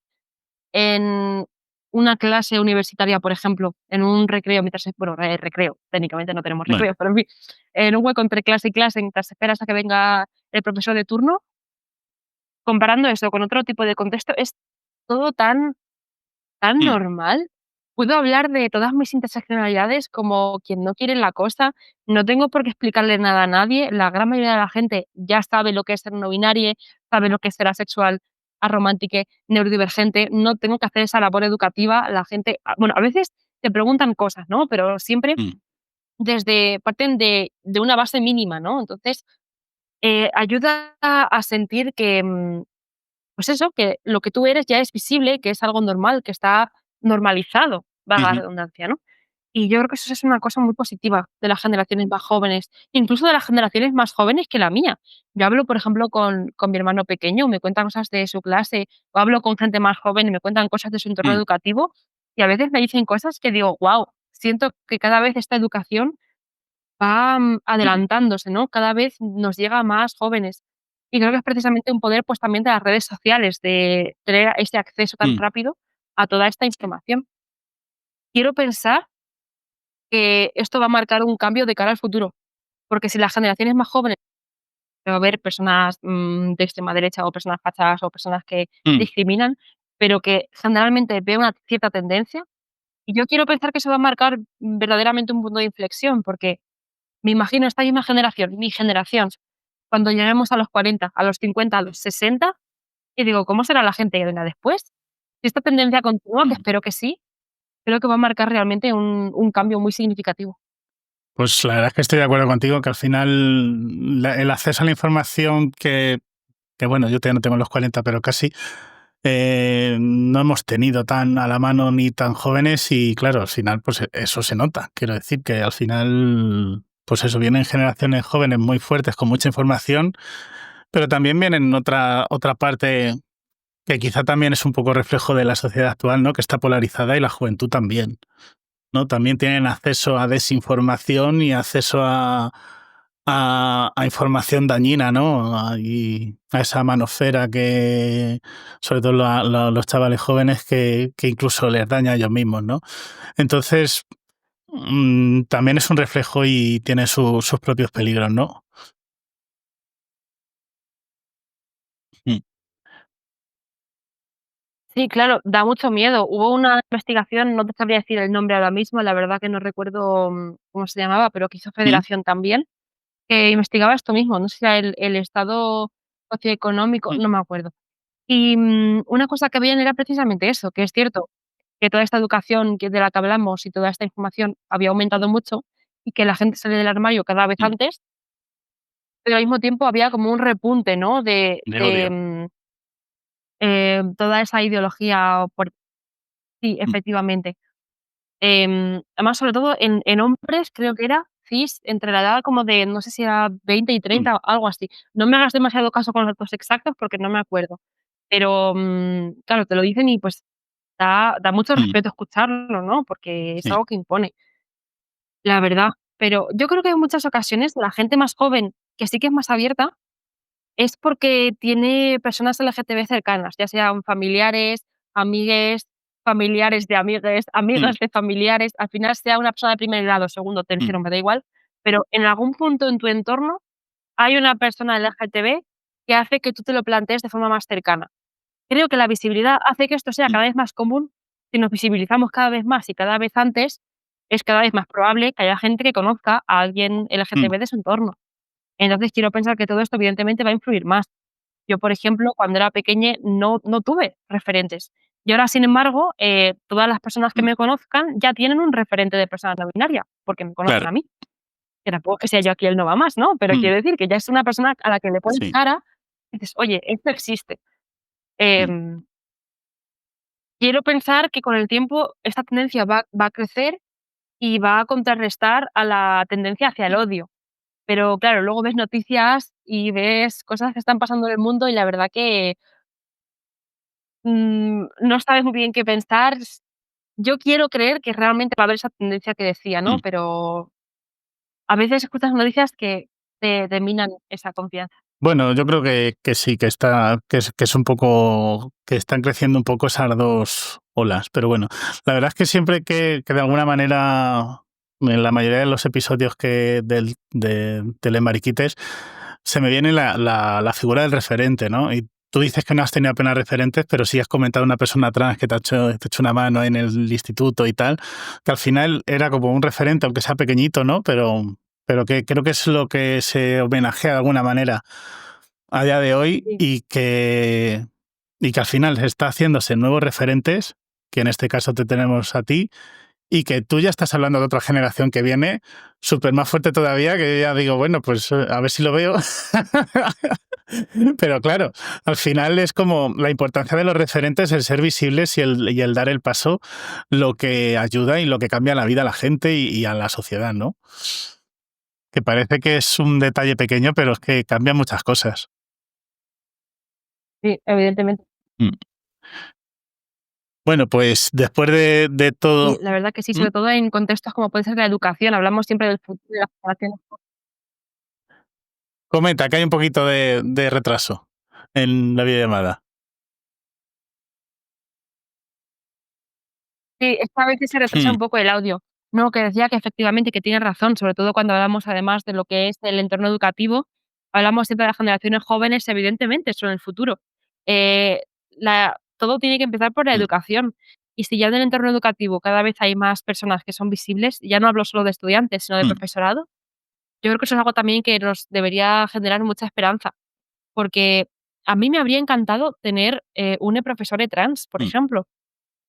en una clase universitaria, por ejemplo, en un recreo mientras bueno, recreo, técnicamente no tenemos bueno, recreo, pero en fin, en un hueco entre clase y clase, mientras esperas a que venga el profesor de turno, comparando eso con otro tipo de contexto, es todo tan mm, normal. Puedo hablar de todas mis interseccionalidades como quien no quiere la cosa, no tengo por qué explicarle nada a nadie, la gran mayoría de la gente ya sabe lo que es ser no binario, sabe lo que es ser asexual, aromántique, neurodivergente, no tengo que hacer esa labor educativa, la gente, bueno, a veces te preguntan cosas, ¿no? Pero siempre mm, desde parten de una base mínima, ¿no? Entonces, ayuda a sentir que, pues eso, que lo que tú eres ya es visible, que es algo normal, que está normalizado, valga la ujú, redundancia, ¿no? Y yo creo que eso es una cosa muy positiva de las generaciones más jóvenes, incluso de las generaciones más jóvenes que la mía. Yo hablo, por ejemplo, con mi hermano pequeño, me cuentan cosas de su clase, o hablo con gente más joven y me cuentan cosas de su entorno mm, educativo, y a veces me dicen cosas que digo, wow, siento que cada vez esta educación va, ujú, adelantándose, ¿no? Cada vez nos llega a más jóvenes. Y creo que es precisamente un poder, pues, también de las redes sociales, de tener ese acceso tan mm, rápido a toda esta información. Quiero pensar que esto va a marcar un cambio de cara al futuro, porque si las generaciones más jóvenes va a haber personas, de extrema derecha o personas fachas o personas que mm. discriminan, pero que generalmente veo una cierta tendencia, y yo quiero pensar que eso va a marcar verdaderamente un punto de inflexión, porque me imagino esta misma generación, mi generación, cuando lleguemos a los 40, a los 50, a los 60, y digo, ¿cómo será la gente que venga después? Si esta tendencia continúa, que Mm. espero que sí, creo que va a marcar realmente un cambio muy significativo. Pues la verdad es que estoy de acuerdo contigo que al final el acceso a la información que bueno, yo todavía no tengo los 40, pero casi, no hemos tenido tan a la mano ni tan jóvenes y claro, al final pues eso se nota. Quiero decir que al final, pues eso, vienen generaciones jóvenes muy fuertes con mucha información, pero también vienen otra parte que quizá también es un poco reflejo de la sociedad actual, ¿no? Que está polarizada y la juventud también, ¿no? También tienen acceso a desinformación y acceso a información dañina, ¿no? Y a esa manosfera que, sobre todo los chavales jóvenes, que incluso les daña a ellos mismos, ¿no? Entonces, también es un reflejo y tiene sus propios peligros, ¿no? Sí, claro, da mucho miedo. Hubo una investigación, no te sabría decir el nombre ahora mismo, la verdad que no recuerdo, cómo se llamaba, pero que hizo Mm, Federación también, que investigaba esto mismo, no sé si era el estado socioeconómico, mm, no me acuerdo. Y, una cosa que veían era precisamente eso, que es cierto que toda esta educación que de la que hablamos y toda esta información había aumentado mucho y que la gente sale del armario cada vez mm. antes, pero al mismo tiempo había como un repunte, ¿no? De odio. Toda esa ideología por sí, Mm, efectivamente. Además, sobre todo en hombres, creo que era cis, entre la edad como de, no sé si era 20 y mm, 30 o algo así. No me hagas demasiado caso con los datos exactos porque no me acuerdo. Pero, claro, te lo dicen y, pues, da mucho mm. respeto escucharlo, ¿no? Porque es Sí. algo que impone, la verdad. Pero yo creo que en muchas ocasiones la gente más joven, que sí que es más abierta, es porque tiene personas LGTB cercanas, ya sean familiares, amigues, familiares de amigues, Mm, amigas de familiares, al final sea una persona de primer grado, segundo, mm, tercero, me da igual, pero en algún punto en tu entorno hay una persona LGTB que hace que tú te lo plantees de forma más cercana. Creo que la visibilidad hace que esto sea mm, cada vez más común. Si nos visibilizamos cada vez más y cada vez antes, es cada vez más probable que haya gente que conozca a alguien mm, LGTB de su entorno. Entonces quiero pensar que todo esto evidentemente va a influir más. Yo, por ejemplo, cuando era pequeña no tuve referentes. Y ahora, sin embargo, todas las personas que mm. me conozcan ya tienen un referente de persona no binaria, porque me conocen Claro. a mí. Que tampoco es que sea yo aquí el no va más, ¿no? Pero Mm, quiero decir que ya es una persona a la que le pones sí. cara y dices: "Oye, esto existe". Mm, Em, quiero pensar que con el tiempo esta tendencia va a crecer y va a contrarrestar a la tendencia hacia el mm. odio. Pero claro, luego ves noticias y ves cosas que están pasando en el mundo y la verdad que, no sabes muy bien qué pensar. Yo quiero creer que realmente va a haber esa tendencia que decía, ¿no? Mm. Pero a veces escuchas noticias que te minan esa confianza. Bueno, yo creo que sí, que es un poco que están creciendo un poco esas 2 olas, pero bueno, la verdad es que siempre que de alguna manera, en la mayoría de los episodios que de Telemariquites, se me viene la figura del referente, ¿no? Y tú dices que no has tenido apenas referentes, pero sí has comentado una persona trans que te ha hecho una mano en el instituto y tal, que al final era como un referente, aunque sea pequeñito, ¿no? Pero que creo que es lo que se homenajea de alguna manera a día de hoy Sí. y que al final está haciéndose nuevos referentes, que en este caso te tenemos a ti, y que tú ya estás hablando de otra generación que viene, súper más fuerte todavía, que ya digo, bueno, pues a ver si lo veo. Pero claro, al final es como la importancia de los referentes, el ser visibles y el dar el paso, lo que ayuda y lo que cambia la vida a la gente y a la sociedad, ¿no? Que parece que es un detalle pequeño, pero es que cambia muchas cosas. Sí, evidentemente. Mm. Bueno, pues después de Sí, todo. la verdad que sí, ¿Mm? sobre todo en contextos como puede ser la educación, hablamos siempre del futuro de las generaciones. Comenta que hay un poquito de retraso en la videollamada. Sí, es que a veces se retrasa Mm, un poco el audio. No, que decía que efectivamente que tienes razón, sobre todo cuando hablamos además de lo que es el entorno educativo, hablamos siempre de las generaciones jóvenes, evidentemente, son el futuro. Todo tiene que empezar por la mm, educación. Y si ya en el entorno educativo cada vez hay más personas que son visibles, ya no hablo solo de estudiantes, sino de mm, profesorado, yo creo que eso es algo también que nos debería generar mucha esperanza, porque a mí me habría encantado tener un profesor trans, por mm, ejemplo,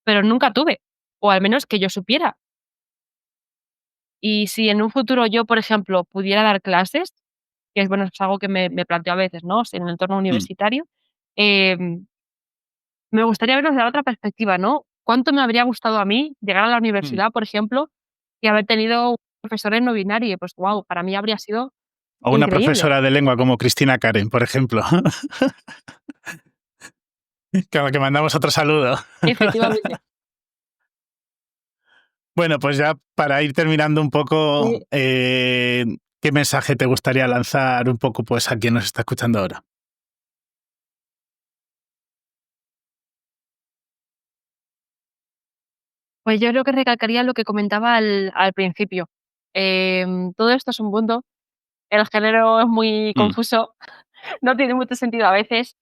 pero nunca tuve, o al menos que yo supiera. Y si en un futuro yo, por ejemplo, pudiera dar clases, que es, bueno, es algo que me planteo a veces, ¿no? En el entorno mm, universitario, em, me gustaría verlo desde la otra perspectiva, ¿no? ¿Cuánto me habría gustado a mí llegar a la mm. universidad, por ejemplo, y haber tenido profesores no binarios? Pues, guau, para mí habría sido O una increíble. profesora de lengua como Cristina Karen, por ejemplo, que a la que mandamos otro saludo. Efectivamente. Bueno, pues ya para ir terminando un poco, Sí. ¿qué mensaje te gustaría lanzar un poco pues a quien nos está escuchando ahora? Pues yo creo que recalcaría lo que comentaba al principio. Todo esto es un mundo, el género es muy Mm, confuso, no tiene mucho sentido a veces.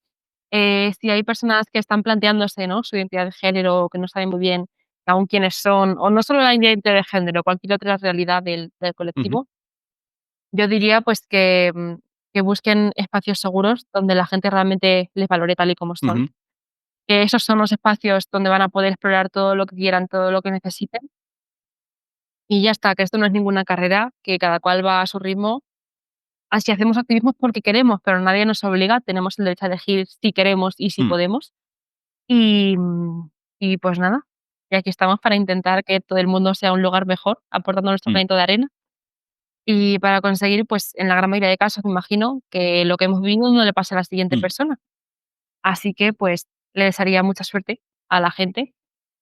Si hay personas que están planteándose, ¿no?, su identidad de género, que no saben muy bien aún quiénes son, o no solo la identidad de género, cualquier otra realidad del Ujú, colectivo, yo diría, pues, que busquen espacios seguros donde la gente realmente les valore tal y como son, ujú, que esos son los espacios donde van a poder explorar todo lo que quieran, todo lo que necesiten, y ya está, que esto no es ninguna carrera, que cada cual va a su ritmo. Así hacemos activismo porque queremos, pero nadie nos obliga, tenemos el derecho a elegir si queremos y si mm, podemos. Y, y pues nada, y aquí estamos para intentar que todo el mundo sea un lugar mejor, aportando nuestro mm, granito de arena. Y para conseguir, pues, en la gran mayoría de casos, me imagino que lo que hemos vivido no le pase a la siguiente mm. persona. Así que, pues, le desearía mucha suerte a la gente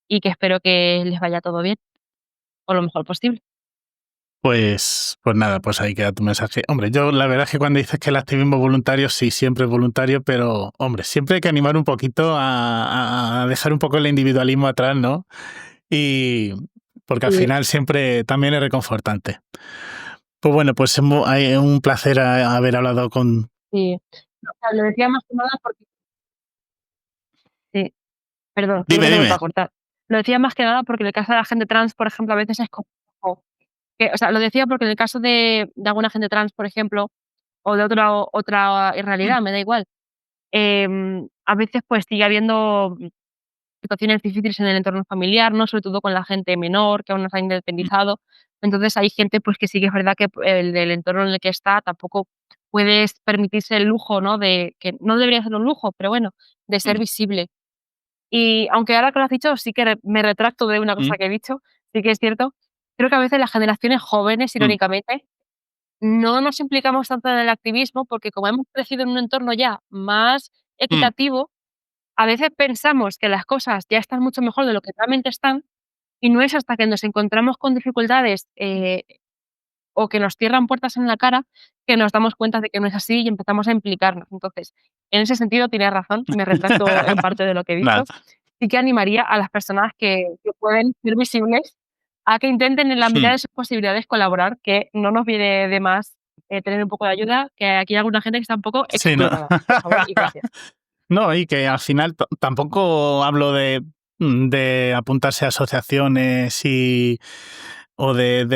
y que espero que les vaya todo bien, o lo mejor posible. Pues nada, pues ahí queda tu mensaje. Hombre, yo la verdad es que cuando dices que el activismo voluntario, sí, siempre es voluntario, pero hombre, siempre hay que animar un poquito a dejar un poco el individualismo atrás, ¿no? Y porque al Sí. final siempre también es reconfortante. Pues bueno, pues hay un placer haber hablado con... Sí. O sea, lo decía más que nada porque sí, perdón, solo Dime, que te he vuelto dime. a cortar. Lo decía más que nada porque en el caso de la gente trans, por ejemplo, a veces es como que, o sea, lo decía porque en el caso de alguna gente trans, por ejemplo, o de otra Mm, realidad, me da igual, a veces, pues, sigue habiendo situaciones difíciles en el entorno familiar, ¿no? Sobre todo con la gente menor, que aún no se ha mm, independizado. Entonces, hay gente, pues, que sí que es verdad que el entorno en el que está tampoco puedes permitirse el lujo, ¿no? De que no debería ser un lujo, pero bueno, de ser mm, visible. Y aunque ahora que lo has dicho, sí que me retracto de una mm, cosa que he dicho, sí que es cierto. Creo que a veces las generaciones jóvenes, mm, irónicamente, no nos implicamos tanto en el activismo porque como hemos crecido en un entorno ya más mm, equitativo, a veces pensamos que las cosas ya están mucho mejor de lo que realmente están, y no es hasta que nos encontramos con dificultades, o que nos cierran puertas en la cara, que nos damos cuenta de que no es así y empezamos a implicarnos. Entonces, en ese sentido tienes razón, me retracto en parte de lo que he dicho. nada. Sí que animaría a las personas que pueden ser visibles a que intenten en la medida Mm. de sus posibilidades colaborar, que no nos viene de más, tener un poco de ayuda, que aquí hay alguna gente que está un poco Sí, ¿no? explotada. Por favor y gracias. No, y que al final tampoco hablo de apuntarse a asociaciones o de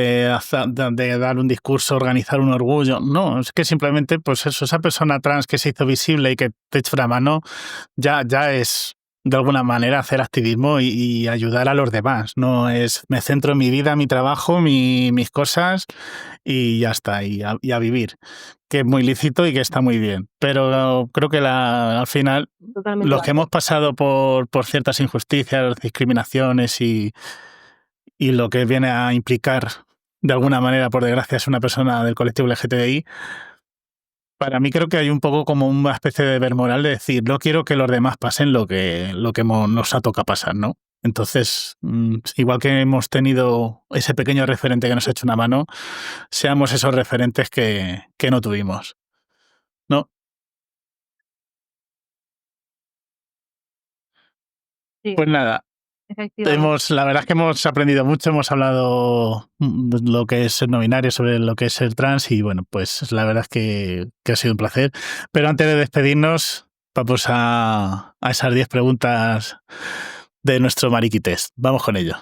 dar un discurso, organizar un orgullo. No, es que simplemente, pues eso, esa persona trans que se hizo visible y que te echa una mano, ya es de alguna manera hacer activismo y ayudar a los demás. No es me centro en mi vida, mi trabajo, mis cosas y ya está, y a vivir, que es muy lícito y que está muy bien. Pero creo que al final, Totalmente de los que hemos acuerdo. pasado por ciertas injusticias, discriminaciones y lo que viene a implicar de alguna manera, por desgracia, es una persona del colectivo LGTBI, para mí creo que hay un poco como una especie de deber moral de decir, no quiero que los demás pasen lo que nos ha tocado pasar, ¿no? Entonces, igual que hemos tenido ese pequeño referente que nos ha hecho una mano, seamos esos referentes que no tuvimos, ¿no? Sí, Pues nada, efectivamente. la verdad es que hemos aprendido mucho, hemos hablado de lo que es ser no binario, sobre lo que es ser trans y bueno, pues la verdad es que ha sido un placer. Pero antes de despedirnos, vamos a esas 10 preguntas de nuestro Mariki Test. Vamos con ello.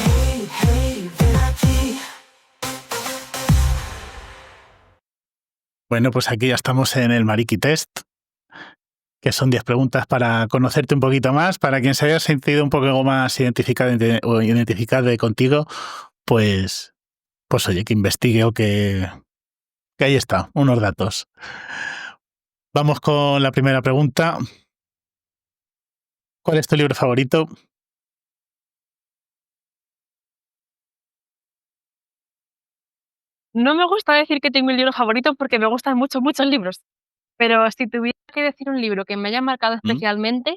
Hey, hey, ven aquí. Bueno, pues aquí ya estamos en el Mariki Test, que son 10 preguntas para conocerte un poquito más, para quien se haya sentido un poco más identificado o identificado contigo, pues, pues oye, que investigue o que ahí está, unos datos. Vamos con la primera pregunta. ¿Cuál es tu libro favorito? No me gusta decir que tengo un libro favorito porque me gustan mucho, muchos libros, pero si tuviera que decir un libro que me haya marcado ¿Mm? especialmente,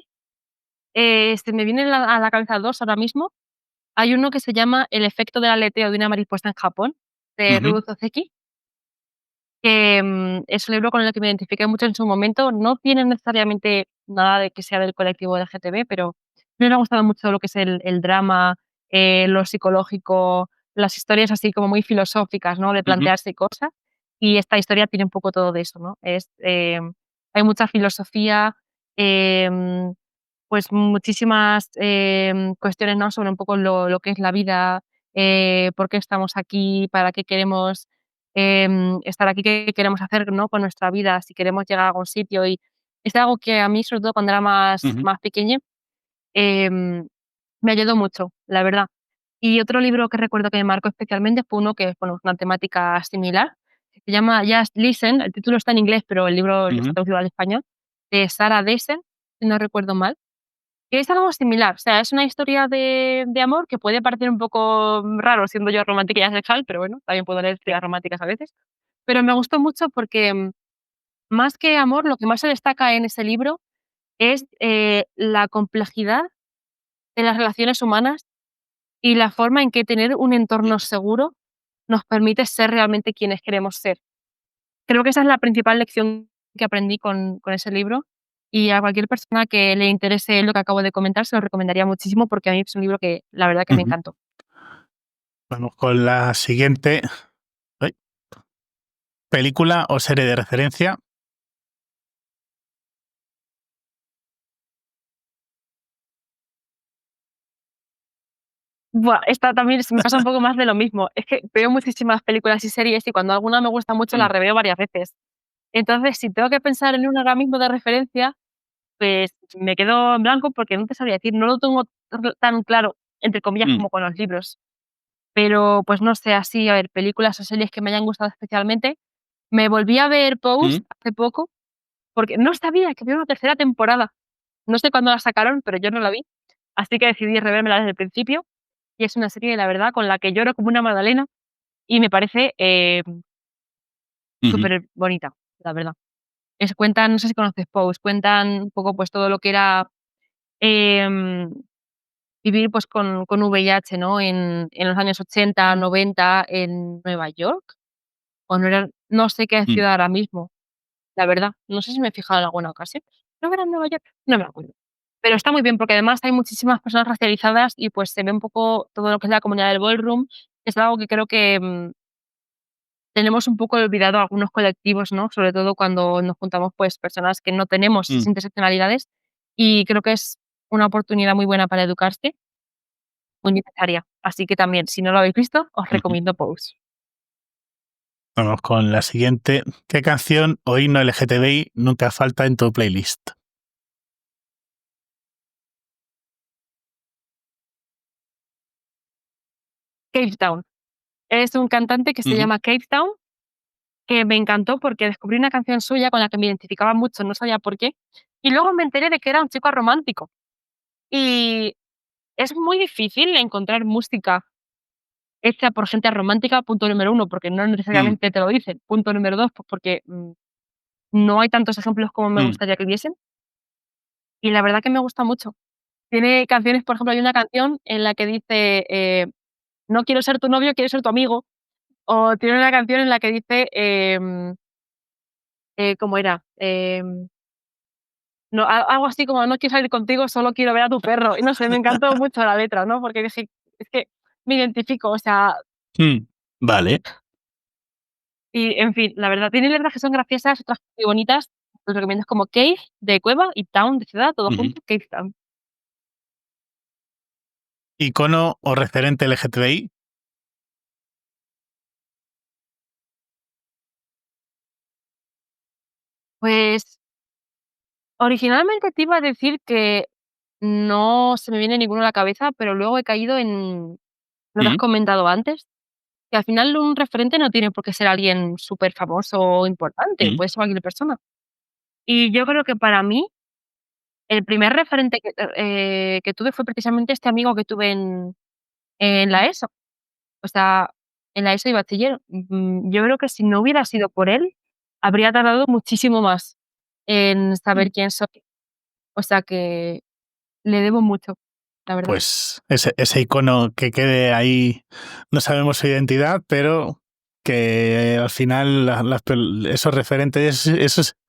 se me vienen a la cabeza 2 ahora mismo. Hay uno que se llama El efecto del aleteo de una mariposa en Japón, de Ujú, Ruth Ozeki, que, es un libro con el que me identifiqué mucho en su momento. No tiene necesariamente nada de que sea del colectivo LGTB, pero mí me ha gustado mucho lo que es el drama, lo psicológico, las historias así como muy filosóficas, ¿no? De Ujú, plantearse cosas. Y esta historia tiene un poco todo de eso, ¿no? Hay mucha filosofía, em, pues muchísimas cuestiones, ¿no? Sobre un poco lo que es la vida, por qué estamos aquí, para qué queremos estar aquí, qué queremos hacer, ¿no? Con nuestra vida, si queremos llegar a algún sitio. Y es algo que a mí, sobre todo cuando era ujú, más pequeña, em, me ayudó mucho, la verdad. Y otro libro que recuerdo que me marcó especialmente fue uno que, bueno, es una temática similar, que se llama Just Listen. El título está en inglés, pero el libro está ujú, traducido al español, de Sarah Dessen, si no recuerdo mal, que es algo similar. O sea, es una historia de amor que puede parecer un poco raro siendo yo romántica y asexual, pero bueno, también puedo leer historias románticas a veces. Pero me gustó mucho porque, más que amor, lo que más se destaca en ese libro es la complejidad de las relaciones humanas y la forma en que tener un entorno seguro nos permite ser realmente quienes queremos ser. Creo que esa es la principal lección que aprendí con ese libro, y a cualquier persona que le interese lo que acabo de comentar, se lo recomendaría muchísimo, porque a mí es un libro que la verdad que me ujú. encantó. Vamos con la siguiente. Ay, película o serie de referencia. Buah, esta también me pasa un poco más de lo mismo. Es que veo muchísimas películas y series y cuando alguna me gusta mucho la Mm, reveo varias veces. Entonces, si tengo que pensar en una ahora mismo de referencia, pues me quedo en blanco porque no te sabría decir, no lo tengo tan claro, entre comillas, mm, como con los libros. Pero, pues no sé, así, a ver, películas o series que me hayan gustado especialmente. Me volví a ver mm, Pose hace poco, porque no sabía que había una tercera temporada. No sé cuándo la sacaron, pero yo no la vi, así que decidí revérmela desde el principio, y es una serie, la verdad, con la que lloro como una magdalena y me parece, ujú, súper bonita, la verdad. Cuentan, no sé si conoces Pose, cuentan un poco, pues, todo lo que era, em, vivir, pues, con VIH, ¿no? En los años 80, 90 en Nueva York. O no era, no sé qué mm. ciudad ahora mismo, la verdad. No sé si me he fijado en alguna ocasión. Creo que era en Nueva York, no me acuerdo. Pero está muy bien, porque además hay muchísimas personas racializadas y, pues, se ve un poco todo lo que es la comunidad del ballroom. Es algo que creo que, tenemos un poco olvidado algunos colectivos, ¿no? Sobre todo cuando nos juntamos, pues, personas que no tenemos esas Mm, interseccionalidades, y creo que es una oportunidad muy buena para educarse, muy necesaria. Así que también, si no lo habéis visto, os ujú. recomiendo Pose. Vamos con la siguiente. ¿Qué canción o himno LGTBI nunca falta en tu playlist? Cave Town. Es un cantante que se Ujú, llama Cave Town, que me encantó porque descubrí una canción suya con la que me identificaba mucho, no sabía por qué, y luego me enteré de que era un chico romántico. Y es muy difícil encontrar música hecha por gente romántica, punto número uno, porque no mm, necesariamente te lo dicen. Punto número dos, pues porque, no hay tantos ejemplos como me mm, gustaría que hubiesen, y la verdad que me gusta mucho. Tiene canciones, por ejemplo, hay una canción en la que dice, no quiero ser tu novio, quiero ser tu amigo, o tiene una canción en la que dice, ¿cómo era? No, algo así como: "No quiero salir contigo, solo quiero ver a tu perro". Y no sé, me encantó mucho la letra, ¿no? Porque dije: "Es que me identifico", o sea, mm. Vale, y en fin, la verdad, tiene letras que son graciosas, otras muy bonitas. Os recomiendo, es como Cave de cueva y Town de ciudad, todo ujú. junto, Cave Town. ¿Icono o referente LGTBI? Pues, originalmente te iba a decir que no se me viene ninguno a la cabeza, pero luego he caído en lo que has Mm, comentado antes, que al final un referente no tiene por qué ser alguien superfamoso o importante, mm, puede ser cualquier persona. Y yo creo que para mí el primer referente que tuve fue precisamente este amigo que tuve en la ESO, o sea, en la ESO y bachiller. Yo creo que si no hubiera sido por él, habría tardado muchísimo más en mm. saber quién soy. O sea que le debo mucho, la verdad. Pues ese icono que quede ahí, no sabemos su identidad, pero que al final esos referentes,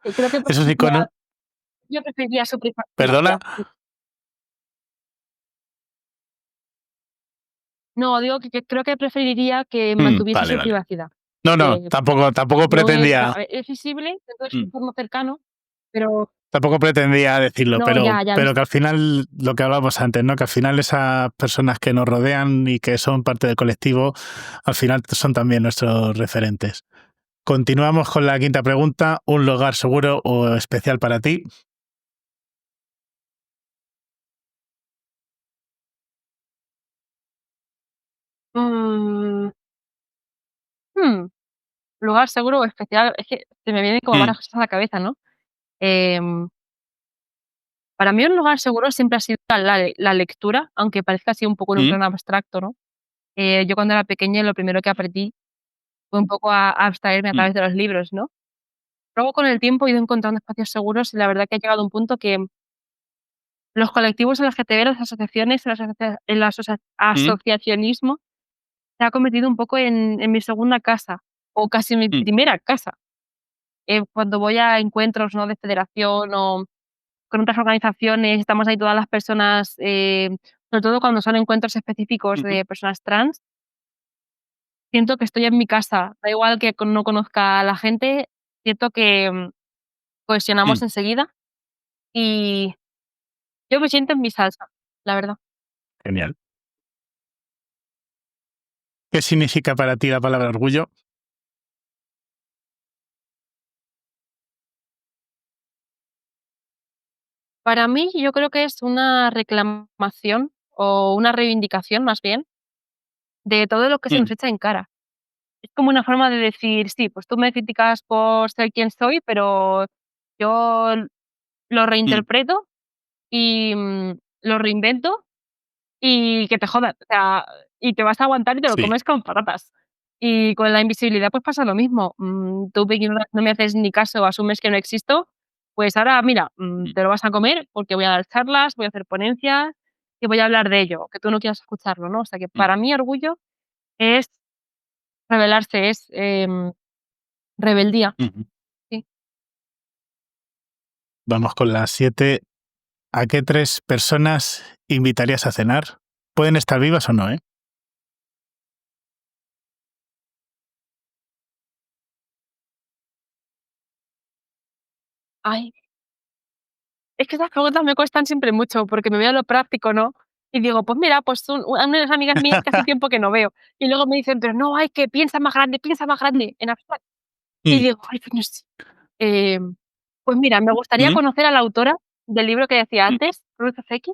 Creo que esos iconos, yo preferiría su perdona, privacidad. No, digo que creo que preferiría que mantuviese Vale, su vale. privacidad. No, Que tampoco no es, o pretendía, sea, es visible, entonces es un mm, entorno cercano, pero tampoco pretendía decirlo, no, ya pero que viste. al final, lo que hablábamos antes, ¿no? Que al final esas personas que nos rodean y que son parte del colectivo, al final son también nuestros referentes. Continuamos con la quinta pregunta. ¿Un lugar seguro o especial para ti? Mm, hmm, lugar seguro o especial, es que se me vienen como Mm, varias cosas a la cabeza, ¿no? Em, para mí un lugar seguro siempre ha sido la lectura, aunque parezca así un poco en un mm, plano abstracto, ¿no? Yo cuando era pequeña lo primero que aprendí fue un poco a abstraerme a mm, través de los libros, ¿no? Luego con el tiempo he ido encontrando espacios seguros y la verdad que ha llegado un punto que los colectivos LGTB, las asociaciones, el mm, asociacionismo se ha convertido un poco en mi segunda casa, o casi mi mm, primera casa. Cuando voy a encuentros, ¿no?, de federación o con otras organizaciones, estamos ahí todas las personas, sobre todo cuando son encuentros específicos ujú, de personas trans, siento que estoy en mi casa. Da igual que no conozca a la gente, siento que, cohesionamos mm. enseguida y yo me siento en mi salsa, la verdad. Genial. ¿Qué significa para ti la palabra orgullo? Para mí, yo creo que es una reclamación o una reivindicación, más bien, de todo lo que se Mm, nos echa en cara. Es como una forma de decir: "Sí, pues tú me criticas por ser quien soy, pero yo lo mm, reinterpreto y, lo reinvento y que te jodan". O sea, y te vas a aguantar y te lo sí. comes con patatas. Y con la invisibilidad, pues pasa lo mismo. Tú me ignoras, no me haces ni caso, asumes que no existo, pues ahora mira, Mm, te lo vas a comer porque voy a dar charlas, voy a hacer ponencias y voy a hablar de ello, que tú no quieras escucharlo, ¿no? O sea que mm, para mí orgullo es rebelarse, es, rebeldía, ujú. sí. Vamos con las 7. ¿A qué 3 personas invitarías a cenar? Pueden estar vivas o no, ¿eh? Ay, es que esas preguntas me cuestan siempre mucho porque me voy a lo práctico, ¿no? Y digo, pues mira, pues unas amigas mías que hace tiempo que no veo. Y luego me dicen, pero no, hay que piensa más grande, en abstracto. Y Mm, digo, ay, pues no sé. Pues mira, me gustaría mm, conocer a la autora del libro que decía mm, antes, Ruth Opeki.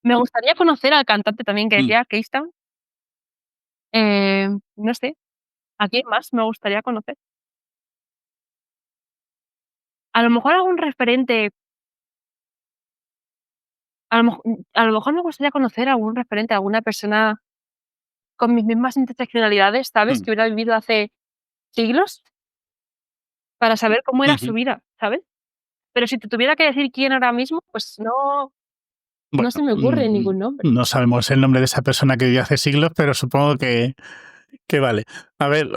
Me gustaría conocer al cantante también que mm, decía, Keith. No sé, ¿a quién más me gustaría conocer? A lo mejor algún referente, a lo mejor me gustaría conocer a algún referente, alguna persona con mis mismas interseccionalidades, ¿sabes? mm, Que hubiera vivido hace siglos para saber cómo era su ujú. vida, ¿sabes? Pero si te tuviera que decir quién ahora mismo, pues no Bueno, se me ocurre ningún nombre. no sabemos el nombre de esa persona que vivió hace siglos, pero supongo que vale. A ver,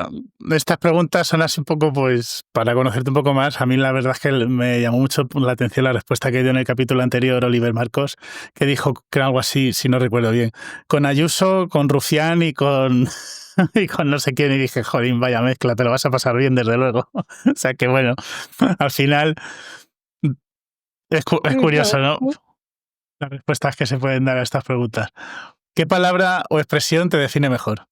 estas preguntas son así un poco, pues, para conocerte un poco más. A mí la verdad es que me llamó mucho la atención la respuesta que dio en el capítulo anterior Oliver Marcos, que dijo que era algo así, si no recuerdo bien, con Ayuso, con Rufián y con y con no sé quién, y dije, jodín, vaya mezcla, te lo vas a pasar bien, desde luego. O sea que bueno, al final es curioso, ¿no? Las respuestas que se pueden dar a estas preguntas. ¿Qué palabra o expresión te define mejor?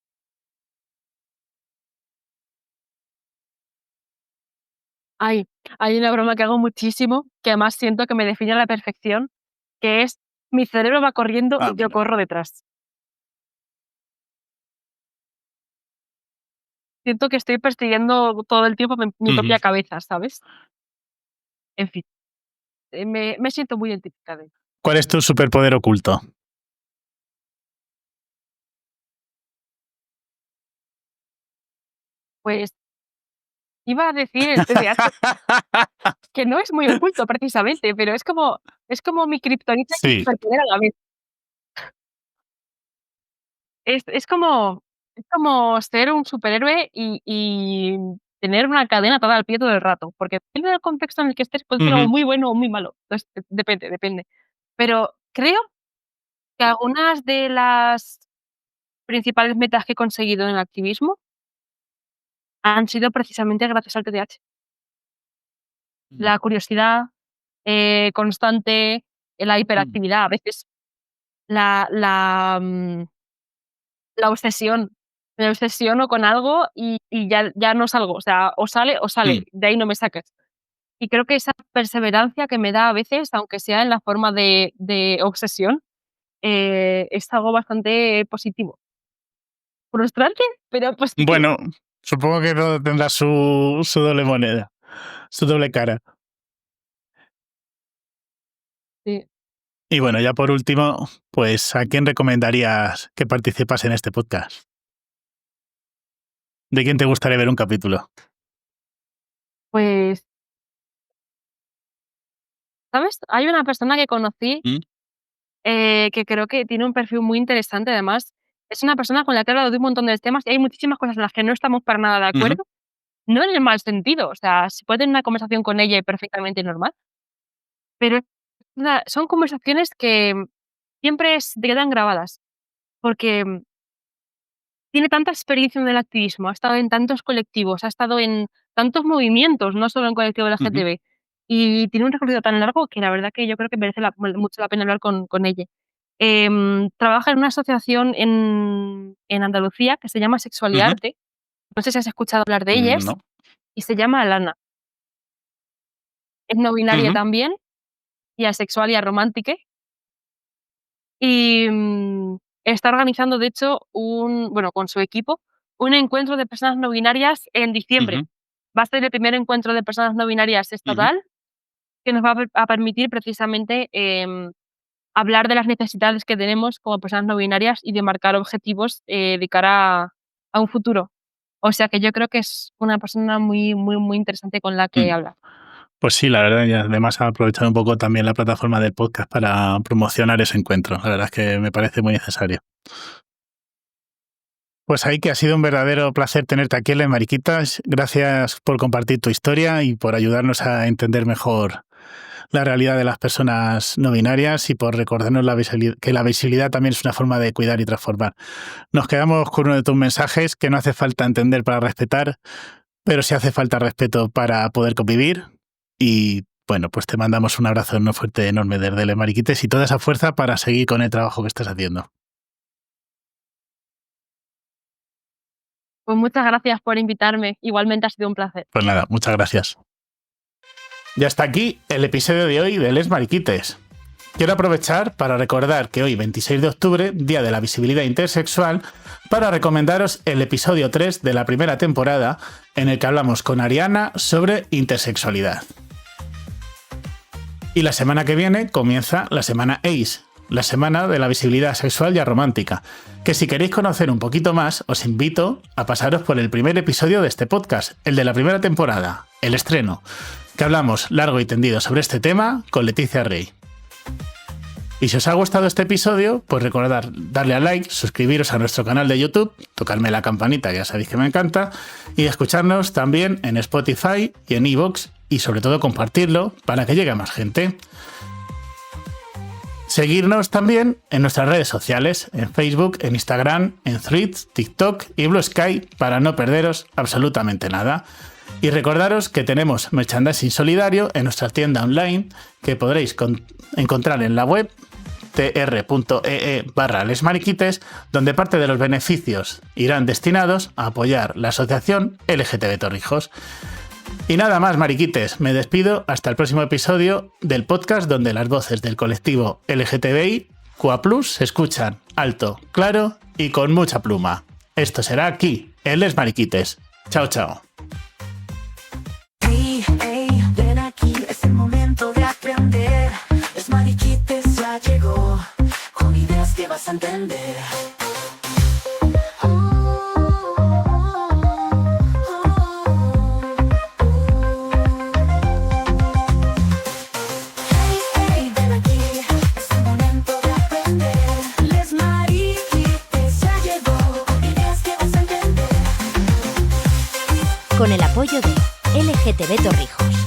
Ay, hay una broma que hago muchísimo, que además siento que me define a la perfección, que es: "Mi cerebro va corriendo Ah, y yo mira. corro detrás". Siento que estoy persiguiendo todo el tiempo mi Ujú. propia cabeza, ¿sabes? En fin, me siento muy identificada. ¿Cuál es tu superpoder oculto? Pues iba a decir el TDAH, que no es muy oculto precisamente, pero es como mi kriptonita y mi Sí. superpoder a la vez. Es como ser un superhéroe y tener una cadena atada al pie todo el rato, porque depende del contexto en el que estés, puede ser algo Ujú. muy bueno o muy malo. Entonces, depende. Pero creo que algunas de las principales metas que he conseguido en el activismo han sido precisamente gracias al TDAH. La curiosidad constante, la hiperactividad, a veces la obsesión. Me obsesiono con algo y ya no salgo. O sea, o sale, de ahí no me sacas. Y creo que esa perseverancia que me da a veces, aunque sea en la forma de obsesión, es algo bastante positivo. Frustrante, pero positivo. Bueno, supongo que todo tendrá su doble moneda, su doble cara. Sí. Y bueno, ya por último, pues ¿a quién recomendarías que participase en este podcast? ¿De quién te gustaría ver un capítulo? Pues, ¿sabes? Hay una persona que conocí que creo que tiene un perfil muy interesante, además. Es una persona con la que he hablado de un montón de temas y hay muchísimas cosas en las que no estamos para nada de acuerdo. No en el mal sentido, o sea, se puede tener una conversación con ella y perfectamente normal, pero son conversaciones que siempre te quedan grabadas, porque tiene tanta experiencia en el activismo, ha estado en tantos colectivos, ha estado en tantos movimientos, no solo en colectivo de la LGTB, y tiene un recorrido tan largo que la verdad que yo creo que merece mucho la pena hablar con ella. Trabaja en una asociación en Andalucía que se llama Sexual y Arte. No sé si has escuchado hablar de ellas. No. Y se llama Alana. Es no binaria también, y asexual y aromántica. Y está organizando, de hecho, con su equipo, un encuentro de personas no binarias en diciembre. Va a ser el primer encuentro de personas no binarias estatal que nos va a permitir precisamente hablar de las necesidades que tenemos como personas no binarias y de marcar objetivos de cara a un futuro. O sea que yo creo que es una persona muy, muy, muy interesante con la que hablar. Pues sí, la verdad, y además ha aprovechado un poco también la plataforma del podcast para promocionar ese encuentro. La verdad es que me parece muy necesario. Pues ahí que ha sido un verdadero placer tenerte aquí en Les Mariquitas. Gracias por compartir tu historia y por ayudarnos a entender mejor la realidad de las personas no binarias y por recordarnos que la visibilidad también es una forma de cuidar y transformar. Nos quedamos con uno de tus mensajes, que no hace falta entender para respetar, pero sí hace falta respeto para poder convivir. Y bueno, pues te mandamos un abrazo fuerte, enorme desde Les Mariquites y toda esa fuerza para seguir con el trabajo que estás haciendo. Pues muchas gracias por invitarme. Igualmente ha sido un placer. Pues nada, muchas gracias. Y hasta aquí el episodio de hoy de Les Mariquites. Quiero aprovechar para recordar que hoy, 26 de octubre, Día de la Visibilidad Intersexual, para recomendaros el episodio 3 de la primera temporada, en el que hablamos con Ariana sobre intersexualidad. Y la semana que viene comienza la semana ACE, la semana de la visibilidad sexual y aromántica, que si queréis conocer un poquito más, os invito a pasaros por el primer episodio de este podcast, el de la primera temporada, el estreno, que hablamos largo y tendido sobre este tema con Leticia Rey. Y si os ha gustado este episodio, pues recordad darle a like, suscribiros a nuestro canal de YouTube, tocarme la campanita, que ya sabéis que me encanta, y escucharnos también en Spotify y en iVoox, y sobre todo compartirlo para que llegue a más gente. Seguirnos también en nuestras redes sociales, en Facebook, en Instagram, en Threads, TikTok y Blue Sky, para no perderos absolutamente nada. Y recordaros que tenemos merchandising solidario en nuestra tienda online, que podréis encontrar en la web tr.ee/lesmariquites, donde parte de los beneficios irán destinados a apoyar la asociación LGTB Torrijos. Y nada más, mariquites, me despido hasta el próximo episodio del podcast, donde las voces del colectivo LGTBI QA+ se escuchan alto, claro y con mucha pluma. Esto será aquí, en Les Mariquites. Chao, chao. Hey, hey, ven aquí, es el momento de aprender. Les Mariquites ya llegó, con ideas que vas a entender. Con el apoyo de LGTB Torrijos.